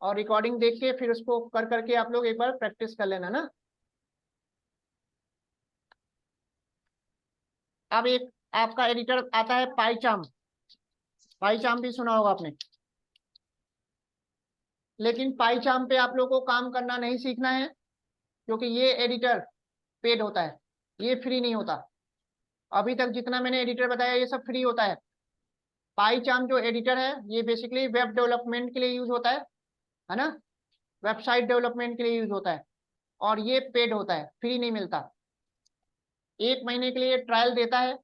और रिकॉर्डिंग देख के फिर उसको कर करके आप लोग एक बार प्रैक्टिस कर लेना ना। अब एक आपका एडिटर आता है पाईचार्म, पाईचार्म भी सुना होगा आपने। लेकिन पाईचार्म पे आप लोग को काम करना नहीं सीखना है, क्योंकि ये एडिटर पेड होता है, ये फ्री नहीं होता। अभी तक जितना मैंने एडिटर बताया ये सब फ्री होता है। पाईचार्म जो एडिटर है ये बेसिकली वेब डेवलपमेंट के लिए यूज होता है, है ना, वेबसाइट डेवलपमेंट के लिए यूज होता है, और ये पेड होता है, फ्री नहीं मिलता। 1 महीने के लिए ट्रायल देता है,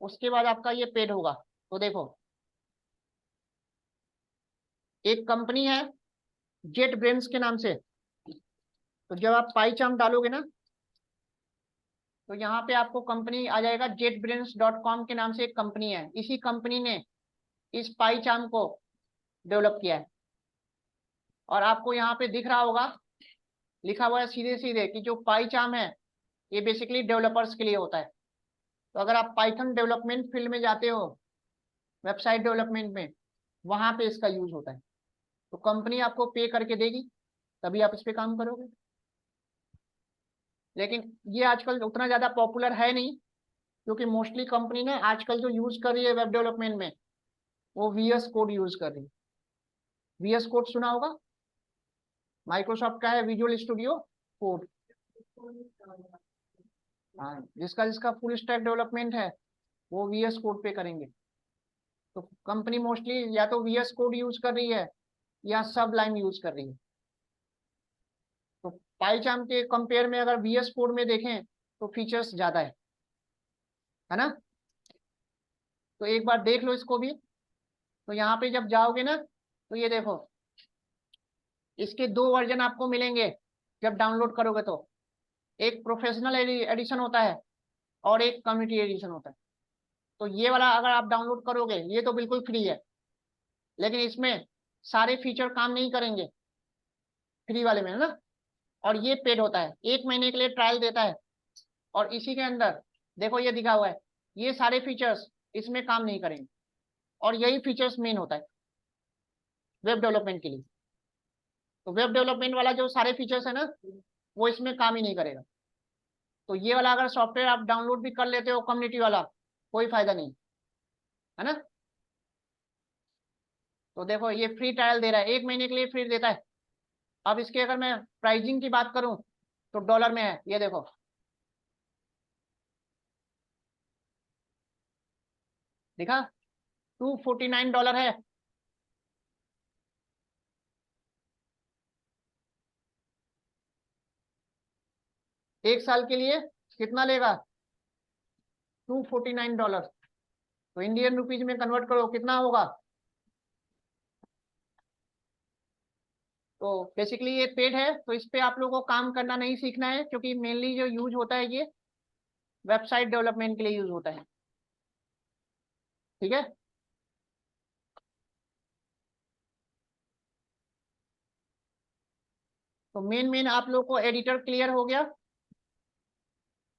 उसके बाद आपका ये पेड होगा। तो देखो, एक कंपनी है जेट ब्रेन्स के नाम से। तो जब आप पाईचार्म डालोगे ना, तो यहाँ पे आपको कंपनी आ जाएगा, jetbrains.com के नाम से एक कंपनी है। इसी कंपनी ने इस पाईचार्म को डेवलप किया है। और आपको यहाँ पे दिख रहा होगा, लिखा हुआ है सीधे सीधे कि जो पाईचार्म है ये बेसिकली डेवलपर्स के लिए होता है। तो अगर आप पाइथन डेवलपमेंट फील्ड में जाते हो, वेबसाइट डेवलपमेंट में, वहां पे इसका यूज होता है। तो कंपनी आपको पे करके देगी, तभी आप इस पे काम करोगे। लेकिन ये आजकल उतना ज्यादा पॉपुलर है नहीं, क्योंकि मोस्टली कंपनी ना आजकल जो यूज कर रही है वेब डेवलपमेंट में, वो VS कोड यूज कर रही है। VS कोड सुना होगा, माइक्रोसॉफ्ट का है, विजुअल स्टूडियो कोड। हाँ, जिसका जिसका फुल स्टैक डेवलपमेंट है वो VS कोड पे करेंगे। तो कंपनी मोस्टली या तो VS कोड यूज कर रही है या सब लाइन यूज कर रही है। तो पाईचार्म के कंपेयर में अगर VS कोड में देखें तो फीचर्स ज्यादा है ना। तो एक बार देख लो इसको भी। तो यहाँ पे जब जाओगे ना, तो ये देखो, इसके 2 वर्जन आपको मिलेंगे जब डाउनलोड करोगे। तो एक प्रोफेशनल एडिशन होता है और एक कम्युनिटी एडिशन होता है। तो ये वाला अगर आप डाउनलोड करोगे, ये तो बिल्कुल फ्री है, लेकिन इसमें सारे फीचर काम नहीं करेंगे फ्री वाले में, है ना। और ये पेड होता है, 1 महीने के लिए ट्रायल देता है। और इसी के अंदर देखो ये दिखा हुआ है, ये सारे फीचर्स इसमें काम नहीं करेंगे। और यही फीचर्स मेन होता है वेब डेवलपमेंट के लिए। तो वेब डेवलपमेंट वाला जो सारे फीचर्स है ना, वो इसमें काम ही नहीं करेगा। तो ये वाला अगर सॉफ्टवेयर आप डाउनलोड भी कर लेते हो कम्युनिटी वाला, कोई फायदा नहीं, है ना। तो देखो ये फ्री ट्रायल दे रहा है, 1 महीने के लिए फ्री देता है। अब इसके अगर मैं प्राइसिंग की बात करूं तो डॉलर में है, ये देखो, दिखा, $249 है। 1 साल के लिए कितना लेगा, $249। तो इंडियन रुपीज में कन्वर्ट करो कितना होगा। तो बेसिकली ये पेड है, तो इस पे आप लोगों को काम करना नहीं सीखना है, क्योंकि मेनली जो यूज होता है ये वेबसाइट डेवलपमेंट के लिए यूज होता है। ठीक है। तो मेन आप लोग को एडिटर क्लियर हो गया।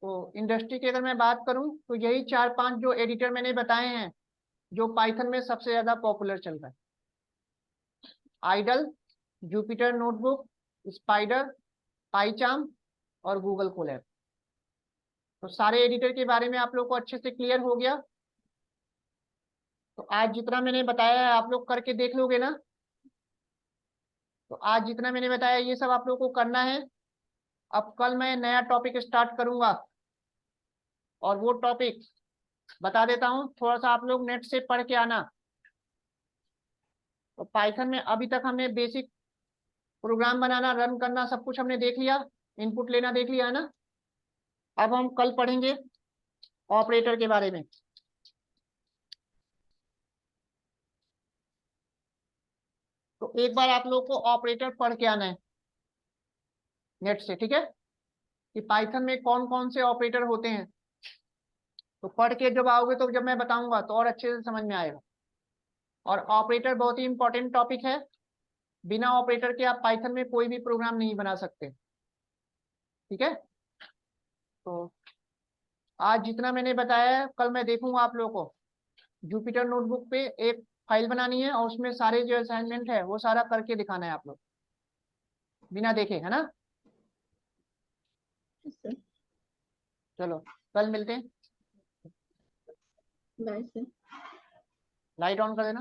तो इंडस्ट्री की अगर मैं बात करूं तो यही 4-5 जो एडिटर मैंने बताए हैं जो पाइथन में सबसे ज्यादा पॉपुलर चल रहा है। IDLE, Jupyter notebook, Spyder, PyCharm और गूगल कोलैब। तो सारे एडिटर के बारे में आप लोग को अच्छे से क्लियर हो गया। तो आज जितना मैंने बताया है आप लोग करके देख लोगे ना। तो आज जितना मैंने बताया ये सब आप लोग को करना है। अब कल मैं नया टॉपिक स्टार्ट करूंगा, और वो टॉपिक बता देता हूँ, थोड़ा सा आप लोग नेट से पढ़ के आना। तो पाइथन में अभी तक हमने बेसिक प्रोग्राम बनाना, रन करना, सब कुछ हमने देख लिया, इनपुट लेना देख लिया, है ना। अब हम कल पढ़ेंगे ऑपरेटर के बारे में। तो एक बार आप लोग को ऑपरेटर पढ़ के आना है नेट से, ठीक है, कि पाइथन में कौन कौन से ऑपरेटर होते हैं। तो पढ़ के जब आओगे तो जब मैं बताऊंगा तो और अच्छे से समझ में आएगा। और ऑपरेटर बहुत ही इंपॉर्टेंट टॉपिक है, बिना ऑपरेटर के आप पाइथन में कोई भी प्रोग्राम नहीं बना सकते। ठीक है। तो आज जितना मैंने बताया है कल मैं देखूंगा आप लोगों को जुपिटर नोटबुक पे एक फाइल बनानी है, और उसमें सारे जो असाइनमेंट है वो सारा करके दिखाना है आप लोग, बिना देखे, है ना। सर। चलो कल मिलते हैं। Bye sir. लाइट ऑन कर देना।